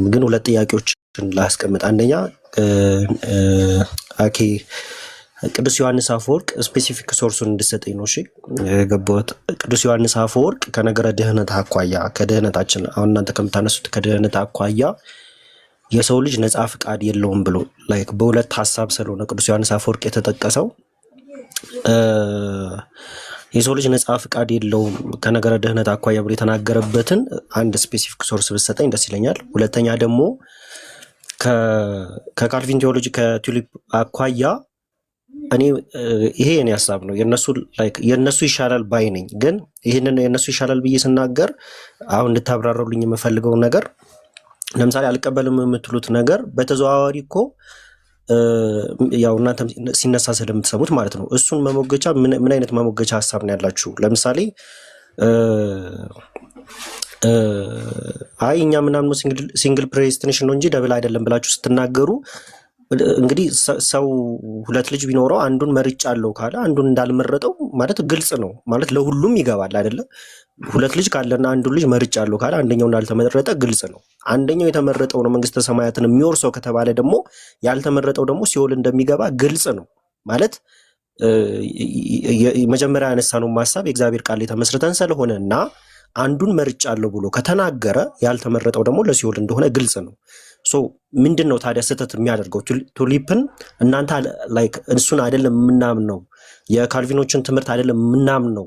ግን ሁለት ጥያቄዎችን ላስቀምጥ። አንደኛ አኬ ቅዱስ ዮሐንስ አፈወርቅ ስፔሲፊክ ሶርሱን እንድሰጠኝ ነው። እሺ ገባሁት። ቅዱስ ዮሐንስ አፈወርቅ ከነገረ ድህነት አኳያ ከድህነታችን አሁን እናንተ ከምታነሱት ከድህነት አኳያ የሰው ልጅ ነፃ ፍቃድ የለውም ብሎ ላይክ በሁለት ሐሳብ ስለሆነ ቅዱስ ዮሐንስ አፈወርቅ የተጠቀሰው የሰው ልጅ ነፃ ፍቃድ የለውም ከነገረ ድህነት አኳያ ብሎ የተናገረበትን አንድ ስፔሲፊክ ሶርስ ብትሰጠኝ ደስ ይለኛል። ሁለተኛ ደግሞ ከካልቪን ቴዎሎጂ ከቱሊፕ አኳያ እኔ ይሄ የኔ ሐሳብ ነው። የነሱ ይሻላል ባይ ነኝ። ግን ይሄንን የነሱ ይሻላል ብዬ ስናገር አሁን እንድታብራሩልኝ የምፈልገው ነገር ለምሳሌ አልቀበልም የምትሉት ነገር በተዘዋዋሪ እኮ ያው እናንተ ሲነሳ ስለምትሰሙት ማለት ነው። እሱን መሞገቻ ምን አይነት መሞገቻ ሐሳብ ነው ያላችሁ? ለምሳሌ አይ እኛ ምናምን ሲንግል ፕሬስቲኔሽን ነው እንጂ ደብል አይደለም ብላችሁ ስትናገሩ እንግዲህ ሰው ሁለት ልጅ ቢኖረው አንዱን መርጫለሁ ካለ አንዱን እንዳልመረጠው ማለት ግልጽ ነው ማለት ለሁሉም ይገባል አይደለ? ሁለት ልጅ ካለና አንዱን ልጅ መርጫለሁ ካለ አንደኛው እንዳልተመረጠ ግልጽ ነው። አንደኛው የተመረጠው ነው መንግስተ ሰማያትን የሚወርሰው ከተባለ ደግሞ ያልተመረጠው ደግሞ ሲኦል እንደሚገባ ግልጽ ነው ማለት መጀመሪያ ያነሳነው ሐሳብ የእግዚአብሔር ቃል የተመስርተን ስለሆነና አንዱን መርጫለሁ ብሎ ከተናገረ ያልተመረጠው ደግሞ ለሲኦል እንደሆነ ግልጽ ነው። ሶ ምንድነው ታዲያ ስህተት የሚያደርገው? ቱሊፕን እናንተ ላይክ እሱን አይደለም የምናምነው የካልቪኖችን ትምህርት አይደለም የምናምነው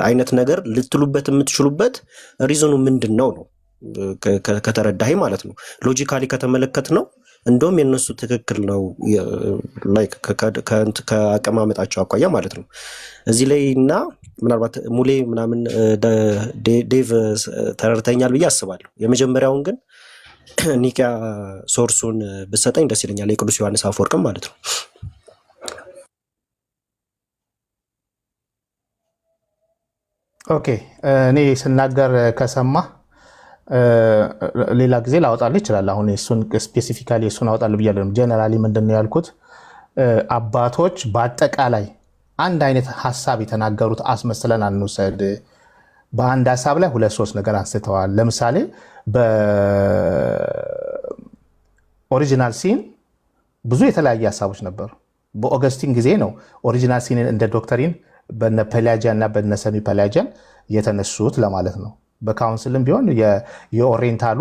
አይነት ነገር ልትሉበት የምትችሉበት ሪዝኑ ምንድነው ነው ከተረዳኸኝ ማለት ነው። ሎጂካሊ ከተመለከት ነው እንደውም የነሱ ትክክል ነው ላይክ ከአቀማመጣቸው አኳያ ማለት ነው። እዚህ ላይ እና ምናልባት ሙሌ ምናምን ዴቭ ተረድተኛል ብዬ አስባለሁ። የመጀመሪያውን ግን ኒቂያ ሶርሱን ብትሰጠኝ ደስ ይለኛል፣ የቅዱስ ዮሐንስ አፈወርቅም ማለት ነው። ኦኬ እኔ ስናገር ከሰማ ሌላ ጊዜ ላወጣልህ ይችላል። አሁን እሱን ስፔሲፊካሊ እሱን አወጣልህ ብያለሁ። ጀነራሊ ምንድነው ያልኩት? አባቶች በአጠቃላይ አንድ አይነት ሐሳብ የተናገሩት አስመስለን አንውሰድ። በአንድ ሐሳብ ላይ ሁለት ሶስት ነገር አንስተዋል። ለምሳሌ በኦሪጂናል ሲን ብዙ የተለያየ ሐሳቦች ነበሩ። በኦገስቲን ጊዜ ነው ኦሪጂናል ሲንን እንደ ዶክተሪን በነ ፔላጂያን እና በነ ሰሚ ፔላጂያን የተነሱት ለማለት ነው። በካውንስልም ቢሆን የኦሪየንታሉ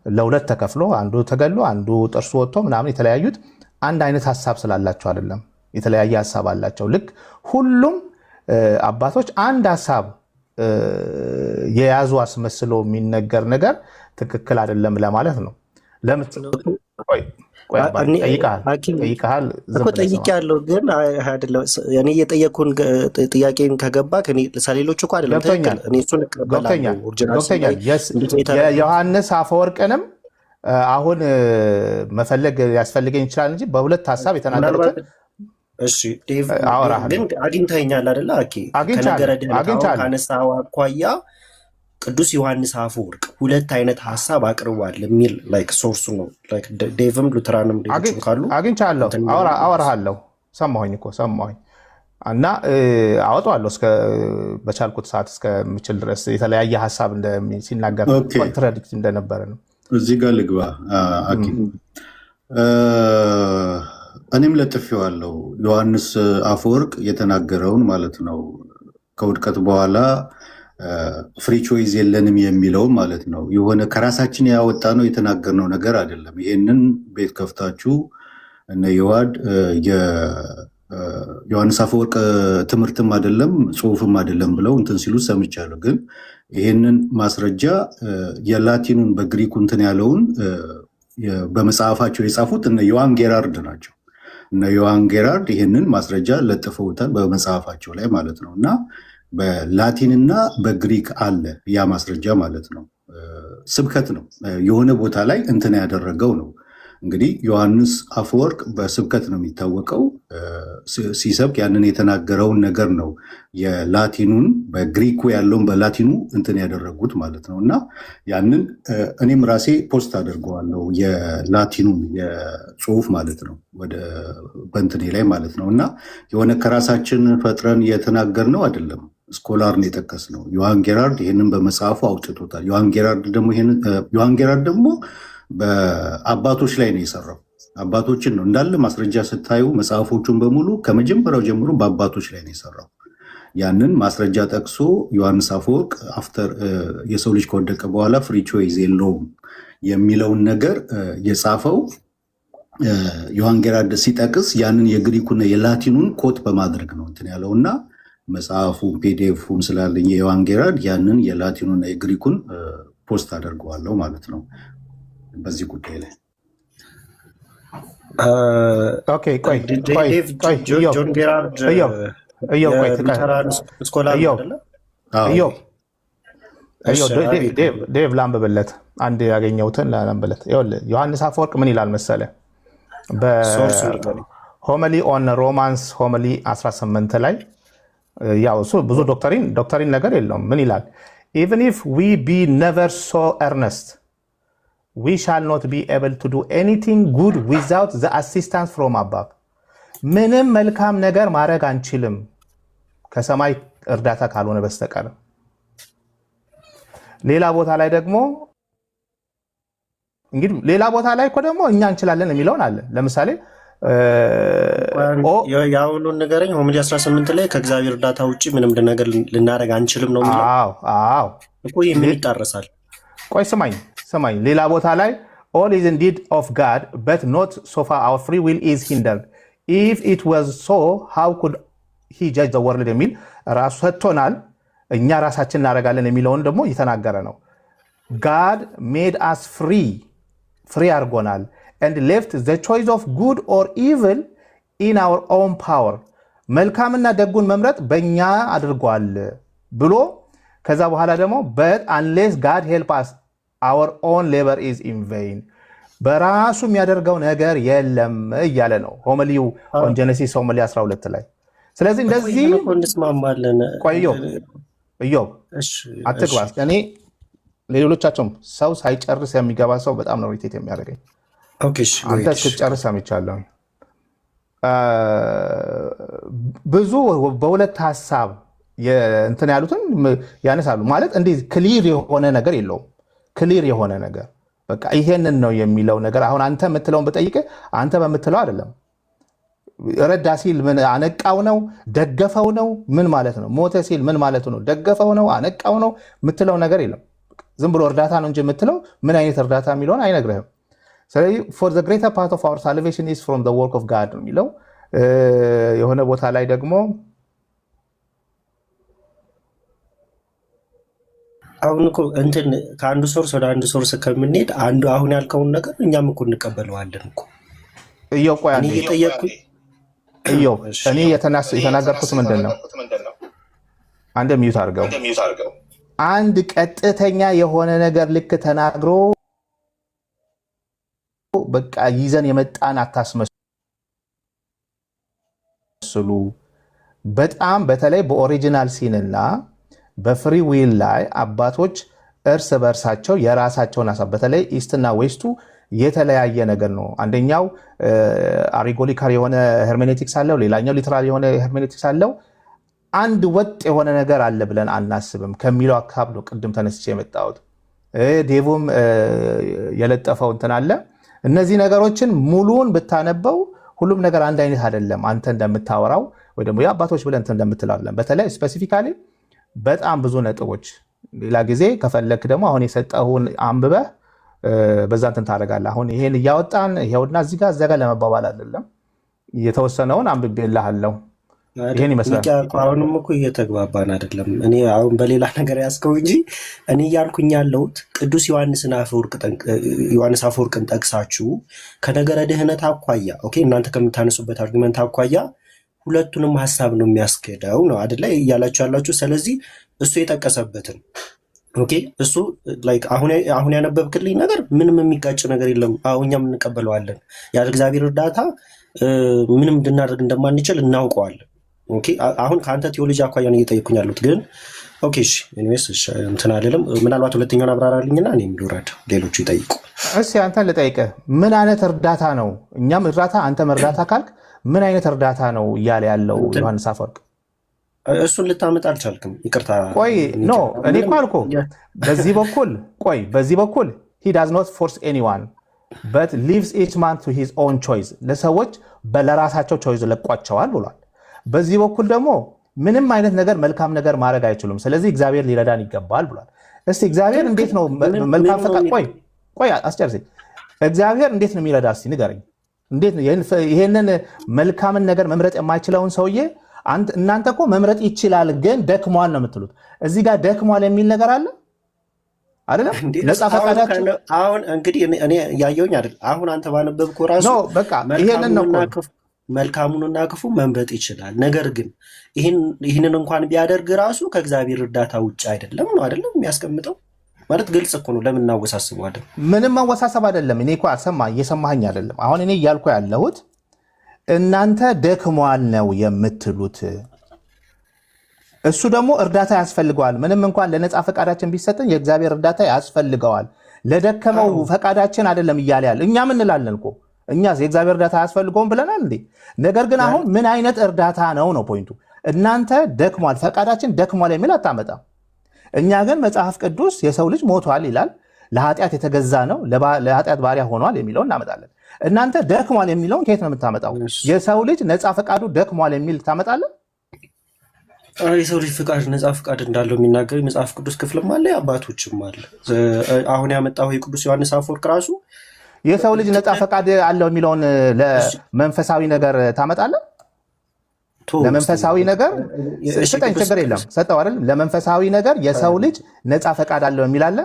ለሁለት ተከፍሎ አንዱ ተገሎ አንዱ ጥርሱ ወጥቶ ምናምን የተለያዩት አንድ አይነት ሐሳብ ስላላቸው አይደለም፣ የተለያየ ሐሳብ አላቸው። ልክ ሁሉም አባቶች አንድ ሐሳብ የያዙ አስመስሎ የሚነገር ነገር ትክክል አይደለም ለማለት ነው። ጠይቄያለሁ ግን እኔ የጠየኩን ጥያቄን ከገባ ሰሌሎቹ እኮ አይደለም ትክክል። እኔ እሱን ዶክተኛል የዮሐንስ አፈወርቅንም አሁን መፈለግ ያስፈልገኝ ይችላል እንጂ በሁለት ሐሳብ የተናገሩት እሺ ዴቭ ግን አግኝተኸኛል አይደለ? ከነገረ ድህነት ካነሳኸው አኳያ ቅዱስ ዮሐንስ አፈወርቅ ሁለት አይነት ሐሳብ አቅርቧል የሚል ላይክ ሶርሱ ነው። ላይክ ዴቭም ሉተራንም ዴቭም ካሉ አግኝቻለሁ፣ አወራሃለሁ። ሰማሁኝ እና አወጣዋለሁ በቻልኩት ሰዓት እስከምችል ድረስ የተለያየ ሐሳብ ሲናገር ኮንትራዲክት እንደነበረ ነው። እዚህ ጋር ልግባ። እኔም ለጥፌዋለሁ ዮሐንስ አፈወርቅ የተናገረውን ማለት ነው። ከውድቀት በኋላ ፍሪ ቾይዝ የለንም የሚለው ማለት ነው። የሆነ ከራሳችን ያወጣ ነው የተናገርነው ነገር አይደለም። ይሄንን ቤት ከፍታችሁ እነ የዋድ ዮሐንስ አፈወርቅ ትምህርትም አይደለም ጽሁፍም አይደለም ብለው እንትን ሲሉ ሰምቻለሁ። ግን ይሄንን ማስረጃ የላቲኑን በግሪኩ እንትን ያለውን በመጽሐፋቸው የጻፉት እነ ዮሐን ጌራርድ ናቸው። እነ ዮሐን ጌራርድ ይሄንን ማስረጃ ለጥፈውታል በመጽሐፋቸው ላይ ማለት ነው። እና በላቲንና በግሪክ አለ ያ ማስረጃ ማለት ነው። ስብከት ነው የሆነ ቦታ ላይ እንትን ያደረገው ነው። እንግዲህ ዮሐንስ አፈወርቅ በስብከት ነው የሚታወቀው። ሲሰብክ ያንን የተናገረውን ነገር ነው የላቲኑን በግሪኩ ያለውን በላቲኑ እንትን ያደረጉት ማለት ነው። እና ያንን እኔም ራሴ ፖስት አድርገዋለሁ የላቲኑን የጽሁፍ ማለት ነው ወደ በእንትኔ ላይ ማለት ነው። እና የሆነ ከራሳችን ፈጥረን የተናገርነው አይደለም። ስኮላር ነው የጠቀስነው። ዮሐን ጌራርድ ይህንን በመጽሐፉ አውጥቶታል። ዮሐን ጌራርድ ደግሞ በአባቶች ላይ ነው የሰራው። አባቶችን ነው እንዳለ ማስረጃ ስታዩ መጽሐፎቹን በሙሉ ከመጀመሪያው ጀምሮ በአባቶች ላይ ነው የሰራው። ያንን ማስረጃ ጠቅሶ ዮሐንስ አፈወርቅ አፍተር የሰው ልጅ ከወደቀ በኋላ ፍሪ ቾይዝ የለውም የሚለውን ነገር የጻፈው ዮሐን ጌራልድ ሲጠቅስ ያንን የግሪኩና የላቲኑን ኮት በማድረግ ነው እንትን ያለውና መጽሐፉ ፒዲኤፉም ስላለኝ የዮሐን ጌራልድ ያንን የላቲኑና የግሪኩን ፖስት አደርገዋለሁ ማለት ነው በዚህ ጉዳይ ላይ። ጆን ጌራልድ ዴቭ ላንብብለት፣ አንድ ያገኘሁትን ላንብብለት። ዮሐንስ አፈወርቅ ምን ይላል መሰለ በሆመሊ ኦን ሮማንስ ሆመሊ 18 ላይ ያው እሱ ብዙ ዶክተሪን ነገር የለውም። ምን ይላል? even if we be never so earnest we shall not be able to do anything good without the assistance from above. ምንም መልካም ነገር ማድረግ አንችልም ከሰማይ እርዳታ ካልሆነ በስተቀር። ሌላ ቦታ ላይ ደግሞ እንግዲህ ሌላ ቦታ ላይ እኮ ደግሞ እኛ እንችላለን የሚለውን አለ። ለምሳሌ ያውኑን ነገረኝ ሆምሊ 18 ላይ ከእግዚአብሔር እርዳታ ውጪ ምንም ነገር ልናደርግ አንችልም ነው የሚለው። አዎ እኮ ምን ይጣረሳል? ቆይ ስማኝ ሌላ ቦታ ላይ all is indeed of God but not so far our free will is hindered if it was so how could he judge the world የሚል ራሱ ሰጥቶናል። እኛ ራሳችን እናደርጋለን የሚለውን ደግሞ እየተናገረ ነው። God made us free አድርጎናል and left the choice of good or evil in our own power. መልካምና ደጉን መምረጥ በእኛ አድርጓል ብሎ ከዛ በኋላ ደግሞ but unless God help us our own labor is in vain. በራሱ የሚያደርገው ነገር የለም እያለ ነው ሆመሊው ኦን ጄኔሲስ ሆመሊ 12 ላይ። ስለዚህ እንደዚህ እንስማማለን። ቆዮ አትግባ። እኔ ለሌሎቻቸውም ሰው ሳይጨርስ የሚገባ ሰው በጣም ነው ሪቴት የሚያደርገኝ። አንተ ስትጨርስ ሰምቻለሁ። ብዙ በሁለት ሀሳብ እንትን ያሉትን ያነሳሉ። ማለት እንዲህ ክሊር የሆነ ነገር የለውም። ክሊር የሆነ ነገር በቃ ይሄንን ነው የሚለው ነገር አሁን አንተ የምትለውን በጠይቀ አንተ በምትለው አይደለም። ረዳ ሲል ምን አነቃው ነው ደገፈው ነው ምን ማለት ነው? ሞተ ሲል ምን ማለት ነው? ደገፈው ነው አነቃው ነው የምትለው ነገር የለም። ዝም ብሎ እርዳታ ነው እንጂ የምትለው ምን አይነት እርዳታ የሚለውን አይነግርህም። ስለዚህ for the greater part of our salvation is from the work of God ነው የሚለው። የሆነ ቦታ ላይ ደግሞ አሁን እኮ እንትን ከአንዱ ሶርስ ወደ አንዱ ሶርስ ከምንሄድ አንዱ አሁን ያልከውን ነገር እኛም እኮ እንቀበለዋለን እኮ። እኔ የተናገርኩት ምንድን ነው? አንድ ሚዩት አድርገው። አንድ ቀጥተኛ የሆነ ነገር ልክ ተናግሮ በቃ ይዘን የመጣን አታስመስሉ። በጣም በተለይ በኦሪጂናል ሲንና በፍሪ ዊል ላይ አባቶች እርስ በርሳቸው የራሳቸውን ሀሳብ በተለይ ኢስትና ዌስቱ የተለያየ ነገር ነው። አንደኛው አሪጎሊካል የሆነ ሄርሜኔቲክስ አለው፣ ሌላኛው ሊትራል የሆነ ሄርሜኔቲክስ አለው። አንድ ወጥ የሆነ ነገር አለ ብለን አናስብም ከሚለው አካብ ነው ቅድም ተነስቼ የመጣሁት። ዴቭም የለጠፈው እንትን አለ። እነዚህ ነገሮችን ሙሉውን ብታነበው ሁሉም ነገር አንድ አይነት አይደለም። አንተ እንደምታወራው ወይ ደግሞ የአባቶች ብለን እንትን እንደምትለው አይደለም። በተለይ ስፔሲፊካሊ በጣም ብዙ ነጥቦች ሌላ ጊዜ ከፈለክ ደግሞ አሁን የሰጠሁን አንብበህ በዛ እንትን ታደርጋለህ። አሁን ይሄን እያወጣን ይሄውና እዚህ ጋር እዛ ጋር ለመባባል አይደለም። የተወሰነውን አንብቤልሃለሁ። ይሄን ይመስላል። አሁንም እኮ እየተግባባን አይደለም። እኔ አሁን በሌላ ነገር ያስከው እንጂ እኔ እያልኩኝ ያለሁት ቅዱስ ዮሐንስ አፈወርቅን ጠቅሳችሁ ከነገረ ድህነት አኳያ ኦኬ፣ እናንተ ከምታነሱበት አርጊመንት አኳያ ሁለቱንም ሀሳብ ነው የሚያስኬደው ነው አይደለ እያላችሁ ያላችሁ። ስለዚህ እሱ የጠቀሰበትን ኦኬ፣ እሱ ላይክ አሁን ያነበብክልኝ ነገር ምንም የሚጋጭ ነገር የለም። አሁን እኛም እንቀበለዋለን። ያለ እግዚአብሔር እርዳታ ምንም እንድናደርግ እንደማንችል እናውቀዋለን። ኦኬ፣ አሁን ከአንተ ቴዎሎጂ አኳያ ነው እየጠየኩኝ ያሉት። ግን ኦኬ እሺ፣ ኤኒዌይስ እሺ፣ እንትን አይደለም። ምናልባት ሁለተኛውን አብራራልኝና እኔም ልውረድ፣ ሌሎቹ ይጠይቁ። እሺ፣ አንተን ልጠይቅህ፣ ምን አይነት እርዳታ ነው? እኛም እርዳታ አንተም እርዳታ ካልክ ምን አይነት እርዳታ ነው እያለ ያለው ዮሐንስ አፈወርቅ? እሱን ልታመጣ አልቻልክም። ይቅርታ። ቆይ እኔ እኮ አልኩህ በዚህ በኩል he does not force anyone but leaves each man to his own choice ለሰዎች በለራሳቸው ቾይስ ለቋቸዋል ብሏል። በዚህ በኩል ደግሞ ምንም አይነት ነገር መልካም ነገር ማድረግ አይችሉም። ስለዚህ እግዚአብሔር ሊረዳን ይገባል ብሏል። እስቲ እግዚአብሔር እንዴት ነው መልካም ፈቃድ ቆይ አስጨርሰኝ። እግዚአብሔር እንዴት ነው የሚረዳ እስቲ ንገረኝ። እንዴት ነው ይሄንን መልካምን ነገር መምረጥ የማይችለውን ሰውዬ እናንተ እኮ መምረጥ ይችላል ግን ደክሟል ነው የምትሉት። እዚህ ጋር ደክሟል የሚል ነገር አለ አይደለም? ነፃ ፈቃዳችን አሁን እንግዲህ እኔ ያየውኝ አይደል? አሁን አንተ ባነበብከው ራሱ በቃ ይሄንን ነው መልካሙንና ክፉ መምረጥ ይችላል። ነገር ግን ይህንን እንኳን ቢያደርግ ራሱ ከእግዚአብሔር እርዳታ ውጭ አይደለም ነው አይደለም የሚያስቀምጠው። ማለት ግልጽ እኮ ነው። ለምን እናወሳስበዋለን? ምንም ማወሳሰብ አይደለም። እኔ እኮ እየሰማኸኝ አይደለም። አሁን እኔ እያልኩ ያለሁት እናንተ ደክሟል ነው የምትሉት። እሱ ደግሞ እርዳታ ያስፈልገዋል። ምንም እንኳን ለነፃ ፈቃዳችን ቢሰጥን የእግዚአብሔር እርዳታ ያስፈልገዋል። ለደከመው ፈቃዳችን አይደለም እያለ ያለ እኛ ምን እንላለን እኮ እኛ የእግዚአብሔር እርዳታ ያስፈልገውም ብለናል እንዴ። ነገር ግን አሁን ምን አይነት እርዳታ ነው ፖይንቱ። እናንተ ደክሟል ፈቃዳችን ደክሟል የሚል አታመጣም። እኛ ግን መጽሐፍ ቅዱስ የሰው ልጅ ሞቷል ይላል፣ ለኃጢአት የተገዛ ነው፣ ለኃጢአት ባሪያ ሆኗል የሚለውን እናመጣለን። እናንተ ደክሟል የሚለውን ከየት ነው የምታመጣው? የሰው ልጅ ነፃ ፈቃዱ ደክሟል የሚል ታመጣለን? የሰው ልጅ ፍቃድ ነፃ ፍቃድ እንዳለው የሚናገር የመጽሐፍ ቅዱስ ክፍልም አለ፣ አባቶችም አለ። አሁን ያመጣው የቅዱስ ዮሐንስ አፈወርቅ ራሱ የሰው ልጅ ነፃ ፈቃድ አለው የሚለውን ለመንፈሳዊ ነገር ታመጣለን? ለመንፈሳዊ ነገር ስጠኝ፣ ችግር የለም ሰጠው አይደል? ለመንፈሳዊ ነገር የሰው ልጅ ነፃ ፈቃድ አለው የሚል አለ?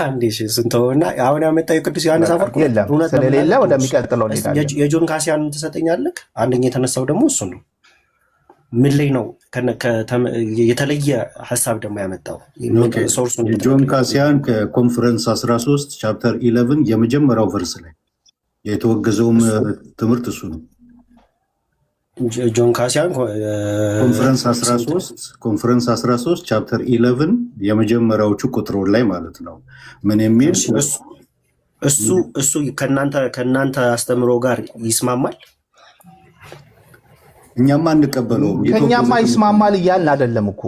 አንዴ ስንተውና አሁን ያመጣው የቅዱስ ዮሐንስ አፈወርቅ የለም። ስለሌለ ወደሚቀጥለው እንሄዳለን። የጆን ካሲያንን ትሰጠኛለህ? አንደኛ የተነሳው ደግሞ እሱ ነው። ምን ላይ ነው የተለየ ሀሳብ ደግሞ ያመጣው? ጆን ካሲያን ከኮንፈረንስ 13 ቻፕተር 11 የመጀመሪያው ቨርስ ላይ የተወገዘውም ትምህርት እሱ ነው። ጆን ካሲያን ኮንፈረንስ 13 ቻፕተር 11 የመጀመሪያዎቹ ቁጥሮች ላይ ማለት ነው። ምን የሚል እሱ ከእናንተ አስተምሮ ጋር ይስማማል? እኛማ አንቀበለውም። ከኛማ ይስማማል እያልን አይደለም እኮ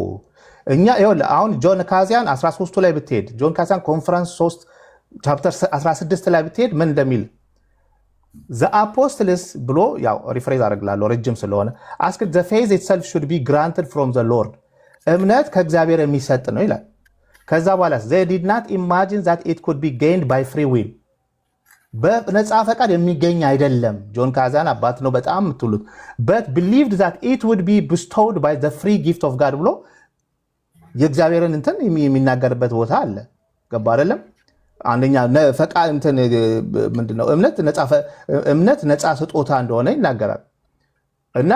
እኛ። ይኸውልህ አሁን ጆን ካሲያን 13 ላይ ብትሄድ፣ ጆን ካሲያን ኮንፈረንስ 3 ቻፕተር 16 ላይ ብትሄድ ምን እንደሚል ዘ አፖስትልስ ብሎ ያው ሪፍሬዝ አደርግላለሁ ረጅም ስለሆነ አስክ ዘ ፌዝ ኢትሰልፍ ሹድ ቢ ግራንትድ ፍሮም ዘ ሎርድ፣ እምነት ከእግዚአብሔር የሚሰጥ ነው ይላል። ከዛ በኋላ they did not imagine that it could be gained by free will፣ በነፃ ፈቃድ የሚገኝ አይደለም። ጆን ካሲያን አባት ነው በጣም የምትሉት but believed that it would be bestowed by the free gift of God ብሎ የእግዚአብሔርን እንትን የሚናገርበት ቦታ አለ። ገባ አይደለም? አንደኛ ፈቃድ እንትን ምንድነው እምነት ነፃ ስጦታ እንደሆነ ይናገራል። እና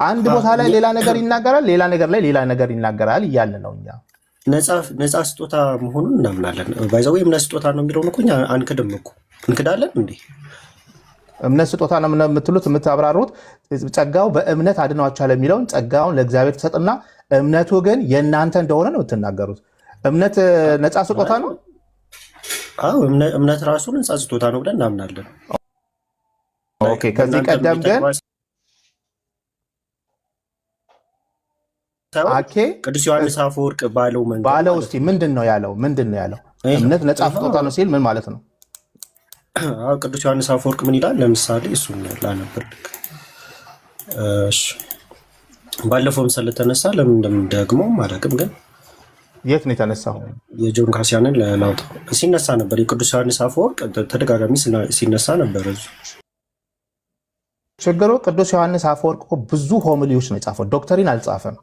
አንድ ቦታ ላይ ሌላ ነገር ይናገራል፣ ሌላ ነገር ላይ ሌላ ነገር ይናገራል እያለ ነው። እኛ ነፃ ስጦታ መሆኑን እናምናለን። ባይዘው እምነት ስጦታ ነው የሚለውን እኮ እኛ አንክድም እኮ እንክዳለን እንዴ? እምነት ስጦታ ነው የምትሉት የምታብራሩት ጸጋው በእምነት አድኗቸዋል የሚለውን ጸጋውን ለእግዚአብሔር ተሰጥና እምነቱ ግን የእናንተ እንደሆነ ነው የምትናገሩት። እምነት ነፃ ስጦታ ነው? አዎ እምነት ራሱ ነፃ ስጦታ ነው ብለን እናምናለን። ኦኬ ከዚህ ቀደም ግን ቅዱስ ዮሐንስ አፈወርቅ ባለው እስቲ ምንድን ነው ያለው? እምነት ነፃ ስጦታ ነው ሲል ምን ማለት ነው? ቅዱስ ዮሐንስ አፈወርቅ ምን ይላል? ለምሳሌ እሱን ላነብርልህ። ባለፈውም ስለተነሳ ለምን እንደምንደግመው አላውቅም፣ ግን የት ነው የተነሳው? የጆን ካሲያንን ላውጣ ሲነሳ ነበር። የቅዱስ ዮሐንስ አፈወርቅ ተደጋጋሚ ሲነሳ ነበር። ችግሩ ቅዱስ ዮሐንስ አፈወርቅ ብዙ ሆሚሊዎች ነው የጻፈው፣ ዶክተሪን አልጻፈም።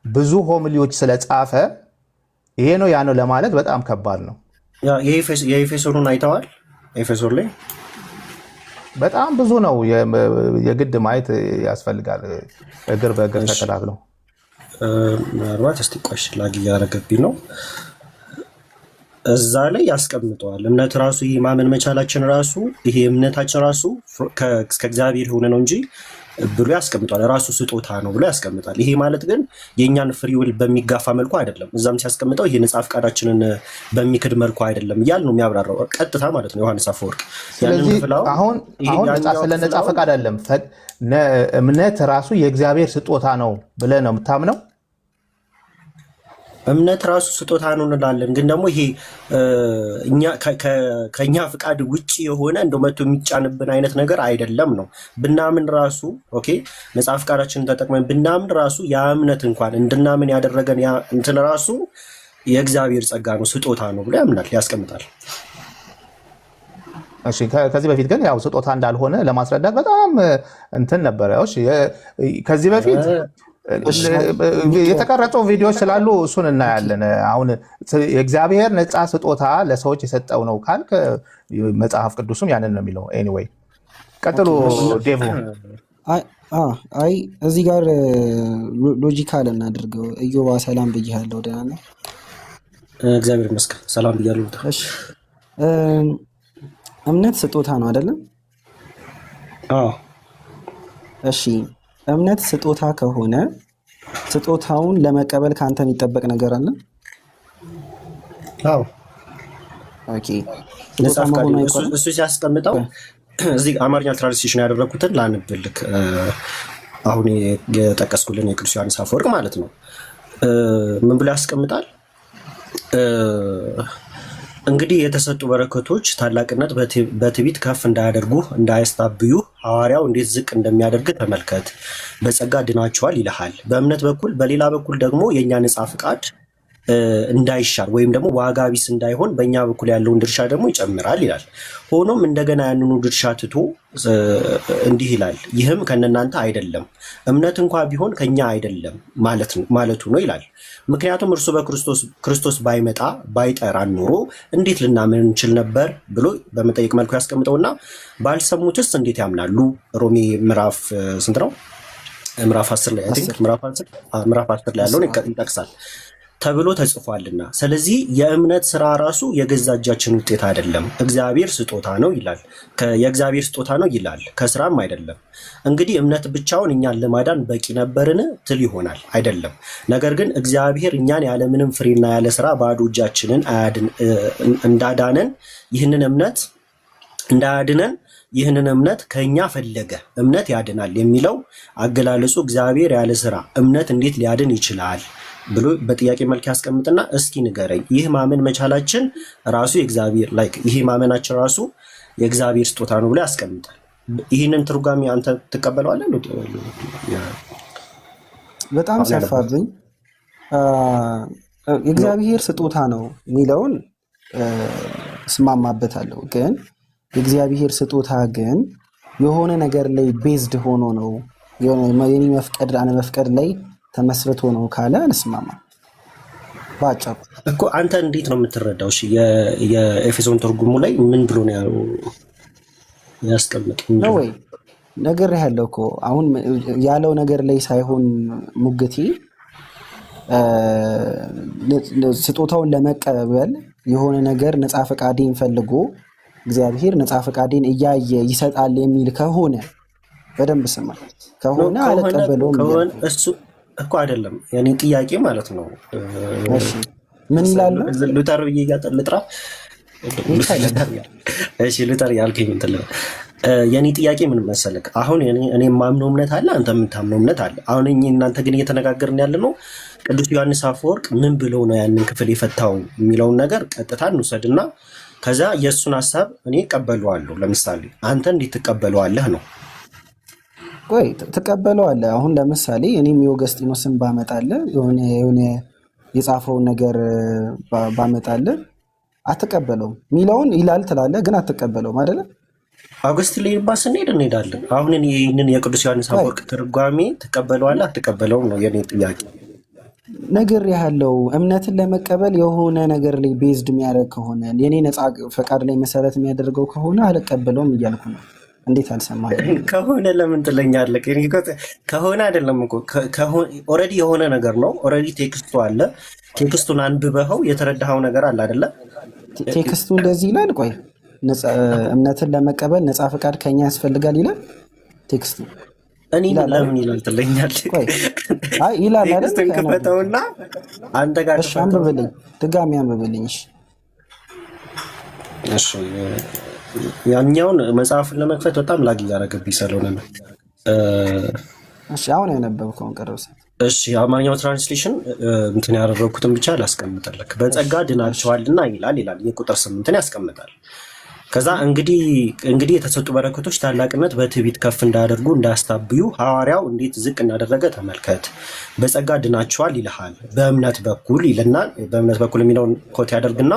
ብዙ ሆሚሊዎች ስለጻፈ ይሄ ነው ያ ነው ለማለት በጣም ከባድ ነው። የኤፌሶኑን አይተዋል? ኤፌሶን ላይ በጣም ብዙ ነው፣ የግድ ማየት ያስፈልጋል። እግር በእግር ተከታትለው ምናልባት እስቲ ቆሽ ላግ እያደረገብኝ ነው። እዛ ላይ ያስቀምጠዋል። እምነት ራሱ ማመን መቻላችን ራሱ ይሄ እምነታችን ራሱ ከእግዚአብሔር የሆነ ነው እንጂ ብሎ ያስቀምጠዋል። ራሱ ስጦታ ነው ብሎ ያስቀምጣል። ይሄ ማለት ግን የእኛን ፍሪ ዊል በሚጋፋ መልኩ አይደለም። እዛም ሲያስቀምጠው ይሄ ነፃ ፈቃዳችንን በሚክድ መልኩ አይደለም እያል ነው የሚያብራራው ቀጥታ ማለት ነው ዮሐንስ አፈወርቅ። ስለዚህ አሁን ስለ ነፃ ፈቃድ አይደለም፣ እምነት ራሱ የእግዚአብሔር ስጦታ ነው ብለህ ነው የምታምነው? እምነት ራሱ ስጦታ ነው እንላለን። ግን ደግሞ ይሄ እኛ ከኛ ፍቃድ ውጭ የሆነ እንደው መቶ የሚጫንብን አይነት ነገር አይደለም ነው። ብናምን ራሱ ኦኬ፣ ነፃ ፍቃዳችንን ተጠቅመን ብናምን ራሱ ያ እምነት እንኳን እንድናምን ያደረገን ያ እንትን ራሱ የእግዚአብሔር ጸጋ ነው፣ ስጦታ ነው ብሎ ያምናል፣ ያስቀምጣል። እሺ ከዚህ በፊት ግን ያው ስጦታ እንዳልሆነ ለማስረዳት በጣም እንትን ነበረ። እሺ ከዚህ በፊት የተቀረጸው ቪዲዮዎች ስላሉ እሱን እናያለን። አሁን የእግዚአብሔር ነፃ ስጦታ ለሰዎች የሰጠው ነው ካልክ መጽሐፍ ቅዱስም ያንን ነው የሚለው። ኤኒዌይ ቀጥሉ ዴቭ። አይ እዚህ ጋር ሎጂካል እናድርገው። እዮባ ሰላም ብያለሁ። ደህና ነህ? እግዚአብሔር ይመስገን ሰላም ብያለሁ። እሺ እምነት ስጦታ ነው አይደለም? አዎ። እሺ እምነት ስጦታ ከሆነ ስጦታውን ለመቀበል ከአንተ የሚጠበቅ ነገር አለ? አዎ። ኦኬ ስጦታ መሆኑ አይቆም። እሱ ሲያስቀምጠው እዚህ አማርኛ ትራንስሌሽን ያደረኩትን ላንብልክ። አሁን የጠቀስኩልን የቅዱስ ዮሐንስ አፈወርቅ ማለት ነው። ምን ብሎ ያስቀምጣል? እንግዲህ የተሰጡ በረከቶች ታላቅነት በትዕቢት ከፍ እንዳያደርጉ እንዳያስታብዩ ሐዋርያው እንዴት ዝቅ እንደሚያደርግ ተመልከት። በጸጋ ድናችኋል ይልሃል በእምነት በኩል፣ በሌላ በኩል ደግሞ የእኛ ነፃ ፍቃድ እንዳይሻር ወይም ደግሞ ዋጋ ቢስ እንዳይሆን በእኛ በኩል ያለውን ድርሻ ደግሞ ይጨምራል ይላል። ሆኖም እንደገና ያንኑ ድርሻ ትቶ እንዲህ ይላል፣ ይህም ከእናንተ አይደለም፣ እምነት እንኳ ቢሆን ከኛ አይደለም ማለቱ ነው ይላል። ምክንያቱም እርሱ በክርስቶስ ባይመጣ ባይጠራን ኖሮ እንዴት ልናምን እንችል ነበር ብሎ በመጠየቅ መልኩ ያስቀምጠውና ባልሰሙትስ እንዴት ያምናሉ? ሮሜ ምዕራፍ ስንት ነው? ምዕራፍ 10 ላይ ምዕራፍ 10 ላይ ያለውን ይጠቅሳል ተብሎ ተጽፏልና። ስለዚህ የእምነት ስራ ራሱ የገዛ እጃችን ውጤት አይደለም፣ እግዚአብሔር ስጦታ ነው ይላል። የእግዚአብሔር ስጦታ ነው ይላል፣ ከስራም አይደለም። እንግዲህ እምነት ብቻውን እኛን ለማዳን በቂ ነበርን ትል ይሆናል፣ አይደለም። ነገር ግን እግዚአብሔር እኛን ያለምንም ፍሬና ያለ ስራ ባዶ እጃችንን እንዳዳነን ይህንን እምነት ከኛ ፈለገ። እምነት ያድናል የሚለው አገላለጹ እግዚአብሔር ያለ ስራ እምነት እንዴት ሊያድን ይችላል ብሎ በጥያቄ መልክ ያስቀምጥና እስኪ ንገረኝ፣ ይህ ማመን መቻላችን ራሱ የእግዚአብሔር ይሄ ማመናችን ራሱ የእግዚአብሔር ስጦታ ነው ብሎ ያስቀምጣል። ይህንን ትርጓሜ አንተ ትቀበለዋለህ? በጣም ሰፋብኝ። የእግዚአብሔር ስጦታ ነው የሚለውን እስማማበታለሁ። ግን የእግዚአብሔር ስጦታ ግን የሆነ ነገር ላይ ቤዝድ ሆኖ ነው የኔ መፍቀድ አለመፍቀድ ላይ ተመስርቶ ነው ካለ እንስማማ። ባጭሩ እኮ አንተ እንዴት ነው የምትረዳው? እሺ የኤፌሶን ትርጉሙ ላይ ምን ብሎ ነው ያስቀምጥ ነው ወይ ነገር ያለው እኮ አሁን ያለው ነገር ላይ ሳይሆን ሙግቴ ስጦታውን ለመቀበል የሆነ ነገር ነፃ ፈቃዴን ፈልጎ እግዚአብሔር ነፃ ፈቃዴን እያየ ይሰጣል የሚል ከሆነ በደንብ ስማ። ከሆነ አልቀበለውም እሱ እኮ አይደለም የኔ ጥያቄ ማለት ነው። ምን ይላል? ሉተር ብዬ ልጥራ? እሺ ሉተር ያልከኝ እንትን የኔ ጥያቄ ምን መሰለክ፣ አሁን እኔ የማምነው እምነት አለ፣ አንተ የምታምነው እምነት አለ። አሁን እናንተ ግን እየተነጋገርን ያለ ነው ቅዱስ ዮሐንስ አፈወርቅ ምን ብለው ነው ያንን ክፍል የፈታው የሚለውን ነገር ቀጥታ እንውሰድና ከዛ የእሱን ሀሳብ እኔ እቀበለዋለሁ። ለምሳሌ አንተ እንዴት ትቀበለዋለህ ነው? ቆይ ትቀበለዋለህ። አሁን ለምሳሌ እኔም የኦገስጢኖስን ባመጣልህ የሆነ የጻፈውን ነገር ባመጣልህ አትቀበለውም ሚለውን ይላል ትላለህ፣ ግን አትቀበለውም አይደለ? አውግስቲን ላይ ስንሄድ እንሄዳለን። አሁን ይህንን የቅዱስ ዮሐንስ አፈወርቅ ትርጓሜ ትቀበለዋለህ አትቀበለውም ነው የኔ ጥያቄ። ነገር ያለው እምነትን ለመቀበል የሆነ ነገር ላይ ቤዝድ የሚያደርግ ከሆነ የኔ ነፃ ፈቃድ ላይ መሰረት የሚያደርገው ከሆነ አልቀበለውም እያልኩ ነው። እንዴት አልሰማህም? ከሆነ ለምን ትለኛለህ? ከሆነ አይደለም እኮ ኦልሬዲ የሆነ ነገር ነው። ኦልሬዲ ቴክስቱ አለ። ቴክስቱን አንብበኸው የተረዳኸው ነገር አለ አይደለ? ቴክስቱ እንደዚህ ይላል። ቆይ እምነትን ለመቀበል ነፃ ፈቃድ ከኛ ያስፈልጋል ይላል ቴክስቱ። እኔ ለምን ይላል ትለኛለህ? አይ ይላል አይደል? ቴክስቱን ክፈተውና አንተ ጋር እሺ፣ አንብብልኝ፣ ድጋሚ አንብብልኝ። እሺ ያኛውን መጽሐፍን ለመክፈት በጣም ላግ እያደረገብኝ ስለሆነ ነው። እሺ አሁን ያነበብከውን ቀረብሰ። እሺ የአማርኛው ትራንስሌሽን እንትን ያደረኩትን ብቻ ላስቀምጥልክ። በጸጋ ድናችኋልና ይላል የቁጥር 8ን ያስቀምጣል። ከዛ እንግዲህ የተሰጡ በረከቶች ታላቅነት በትዕቢት ከፍ እንዳያደርጉ እንዳያስታብዩ ሐዋርያው እንዴት ዝቅ እንዳደረገ ተመልከት። በጸጋ ድናችኋል ይልሃል በእምነት በኩል ይልና በእምነት በኩል የሚለውን ኮት ያደርግና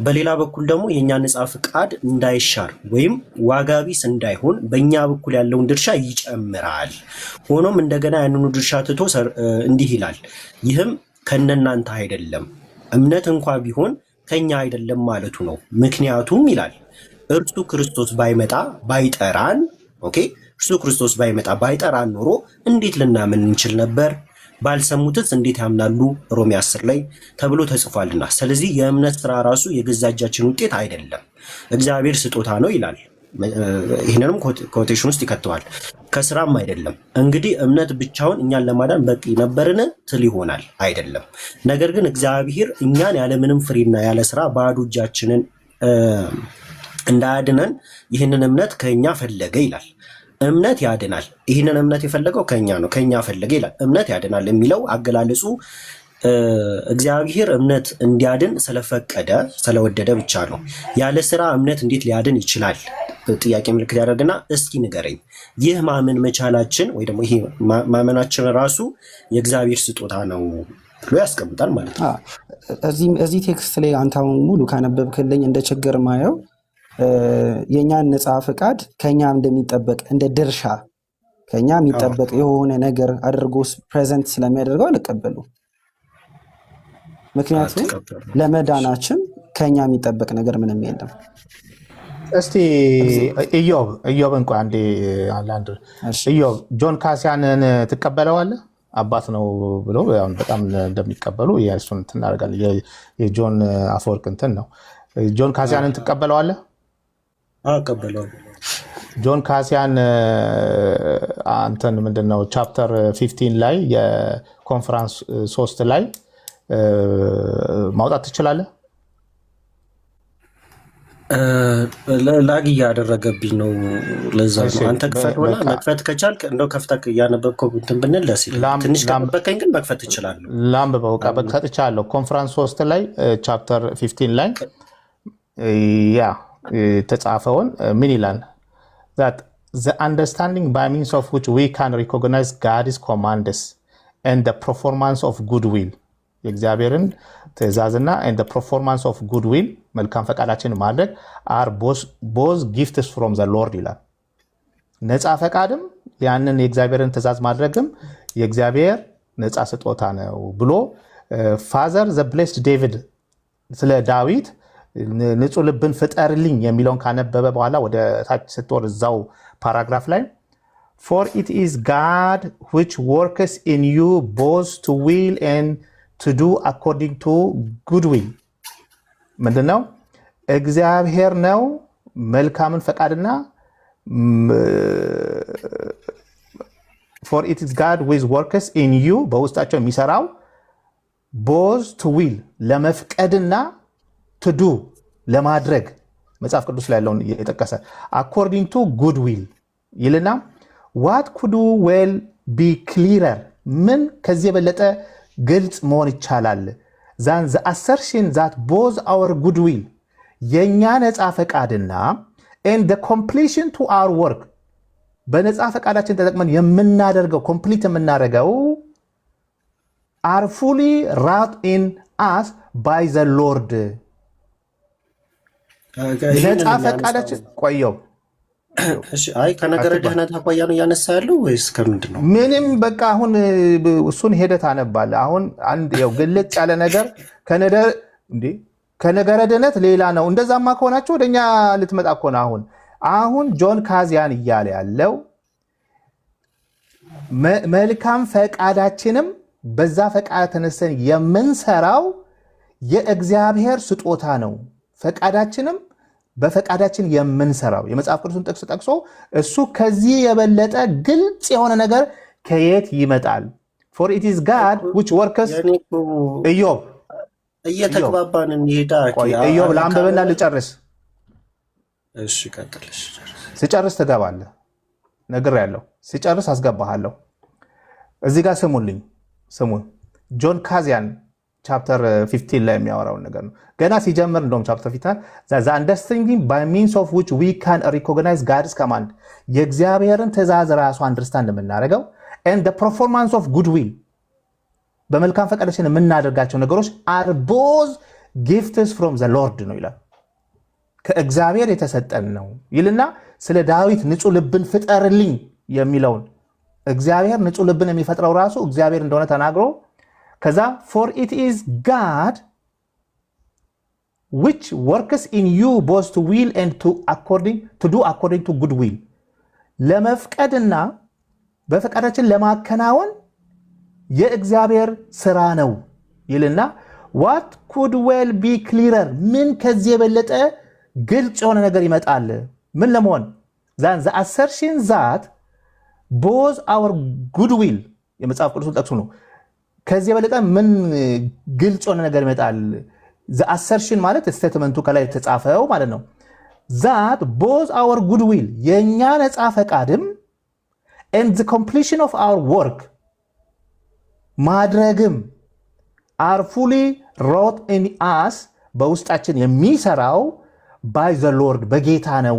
በሌላ በኩል ደግሞ የእኛ ነጻ ፍቃድ እንዳይሻር ወይም ዋጋ ቢስ እንዳይሆን በእኛ በኩል ያለውን ድርሻ ይጨምራል። ሆኖም እንደገና ያንኑ ድርሻ ትቶ እንዲህ ይላል፣ ይህም ከነናንተ አይደለም፣ እምነት እንኳ ቢሆን ከኛ አይደለም ማለቱ ነው። ምክንያቱም ይላል እርሱ ክርስቶስ ባይመጣ ባይጠራን፣ እርሱ ክርስቶስ ባይመጣ ባይጠራን ኖሮ እንዴት ልናምን እንችል ነበር? ባልሰሙትስ እንዴት ያምናሉ? ሮሜ 10 ላይ ተብሎ ተጽፏልና። ስለዚህ የእምነት ስራ ራሱ የገዛ እጃችን ውጤት አይደለም፣ እግዚአብሔር ስጦታ ነው ይላል። ይህንንም ኮቴሽን ውስጥ ይከተዋል። ከስራም አይደለም። እንግዲህ እምነት ብቻውን እኛን ለማዳን በቂ ነበርን ትል ይሆናል። አይደለም። ነገር ግን እግዚአብሔር እኛን ያለምንም ፍሬና ያለ ስራ ባዶ እጃችንን እንዳያድነን ይህንን እምነት ከኛ ፈለገ ይላል። እምነት ያድናል። ይህንን እምነት የፈለገው ከኛ ነው፣ ከኛ ፈለገ ይላል። እምነት ያድናል የሚለው አገላለጹ እግዚአብሔር እምነት እንዲያድን ስለፈቀደ ስለወደደ ብቻ ነው። ያለ ስራ እምነት እንዴት ሊያድን ይችላል? ጥያቄ ምልክት ያደርግና እስኪ ንገረኝ። ይህ ማመን መቻላችን ወይ ደግሞ ይሄ ማመናችን ራሱ የእግዚአብሔር ስጦታ ነው ብሎ ያስቀምጣል ማለት ነው። እዚህ ቴክስት ላይ አንተ አሁን ሙሉ ካነበብክልኝ እንደ ችግር ማየው የእኛን ነፃ ፈቃድ ከኛ እንደሚጠበቅ እንደ ድርሻ ከኛ የሚጠበቅ የሆነ ነገር አድርጎ ፕሬዘንት ስለሚያደርገው አልቀበሉ። ምክንያቱም ለመዳናችን ከኛ የሚጠበቅ ነገር ምንም የለም። እስቲ ኢዮብ እንኳ አንዴ ኢዮብ ጆን ካሲያንን ትቀበለዋለህ? አባት ነው ብሎ በጣም እንደሚቀበሉ እሱን እናደርጋለን። የጆን አፈወርቅ እንትን ነው። ጆን ካሲያንን ትቀበለዋለህ? ቀበለዋል። ጆን ካሲያን አንተን ምንድነው ቻፕተር 15 ላይ የኮንፈረንስ 3 ላይ ማውጣት ትችላለህ? ላግ እያደረገብኝ ነው። ለዛ ነው አንተ ክፈትና መክፈት ከቻልክ እንደው ከፍተህ እያነበብከው እንትን ብንል ደስ ይላል። ትንሽ ከበከኝ ግን መክፈት እችላለሁ። ላምብበው በቃ በከትቻለሁ። ኮንፈረንስ 3 ላይ ቻፕተር 15 ላይ ተጻፈውን ምን ይላል? that the understanding by means of which we can recognize God's commands and the performance of goodwill የእግዚአብሔርን ትእዛዝና and the performance of goodwill መልካም ፈቃዳችን ማድረግ are both gifts from the Lord ይላል። ነፃ ፈቃድም ያንን የእግዚአብሔርን ትእዛዝ ማድረግም የእግዚአብሔር ነፃ ስጦታ ነው ብሎ ፋዘር the blessed David ስለ ዳዊት ንጹህ ልብን ፍጠርልኝ የሚለውን ካነበበ በኋላ ወደ ታች ስትወር እዛው ፓራግራፍ ላይ for it is God which works in you both to will and to do according to good will ምንድነው? እግዚአብሔር ነው መልካምን ፈቃድና for it is God which works in you በውስጣቸው የሚሰራው both to will ለመፍቀድና to do ለማድረግ መጽሐፍ ቅዱስ ላይ ያለውን የጠቀሰ according to good will ይልና what could well be clearer ምን ከዚህ የበለጠ ግልጽ መሆን ይቻላል than the assertion that both our good will የኛ ነፃ ፈቃድና and the completion to our work በነፃ ፈቃዳችን ተጠቅመን የምናደርገው ኮምፕሊት የምናደርገው are fully wrought in us by the Lord ነፃ ፈቃዳችን ቆየው። አይ ከነገረ ድህነት አኳያ ነው ያነሳ ያለው ወይስ ከምንድን ነው? ምንም በቃ አሁን እሱን ሄደት አነባለ። አሁን አንድ ያው ግልጽ ያለ ነገር ከነገረ ድህነት ሌላ ነው። እንደዛማ ከሆናችሁ ወደኛ ልትመጣ እኮ ነው። አሁን ጆን ካዚያን እያለ ያለው መልካም ፈቃዳችንም በዛ ፈቃድ ተነስተን የምንሰራው የእግዚአብሔር ስጦታ ነው። ፈቃዳችንም በፈቃዳችን የምንሰራው የመጽሐፍ ቅዱስን ጥቅስ ጠቅሶ እሱ ከዚህ የበለጠ ግልጽ የሆነ ነገር ከየት ይመጣል? for it is God which works ኢዮብ እየተግባባን እንሄዳ ኢዮብ ለአንበበና ልጨርስ። እሺ ቀጥልሽ። ሲጨርስ ትገባለህ። ነግሬያለሁ። ሲጨርስ አስገባሃለሁ። እዚህ ጋር ስሙን ጆን ካዚያን ቻፕተር 15 ላይ የሚያወራውን ነገር ነው። ገና ሲጀምር እንደውም ቻፕተር 15 the understanding by means of which we can recognize God's command የእግዚአብሔርን ትእዛዝ ራሱ አንደርስታንድ የምናደርገው and the performance of goodwill በመልካም ፈቃዳችን የምናደርጋቸው ነገሮች are both gifts from the Lord ነው ይላል። ከእግዚአብሔር የተሰጠን ነው ይልና ስለ ዳዊት ንጹህ ልብን ፍጠርልኝ የሚለውን እግዚአብሔር ንጹህ ልብን የሚፈጥረው ራሱ እግዚአብሔር እንደሆነ ተናግሮ ከዛ for it is God which works in you both to will and to do according to good will ለመፍቀድና በፈቃዳችን ለማከናወን የእግዚአብሔር ስራ ነው ይልና what could well be clearer ምን ከዚህ የበለጠ ግልጽ የሆነ ነገር ይመጣል ምን ለመሆን than the assertion that both our good will የመጽሐፍ ቅዱስ ጠቅሱ ነው ከዚህ የበለጠ ምን ግልጽ የሆነ ነገር ይመጣል the assertion ማለት ስቴትመንቱ ከላይ የተጻፈው ማለት ነው that both our good will የኛ ነፃ ፈቃድም and the completion of our work ማድረግም are fully wrought in us በውስጣችን የሚሰራው by the Lord በጌታ ነው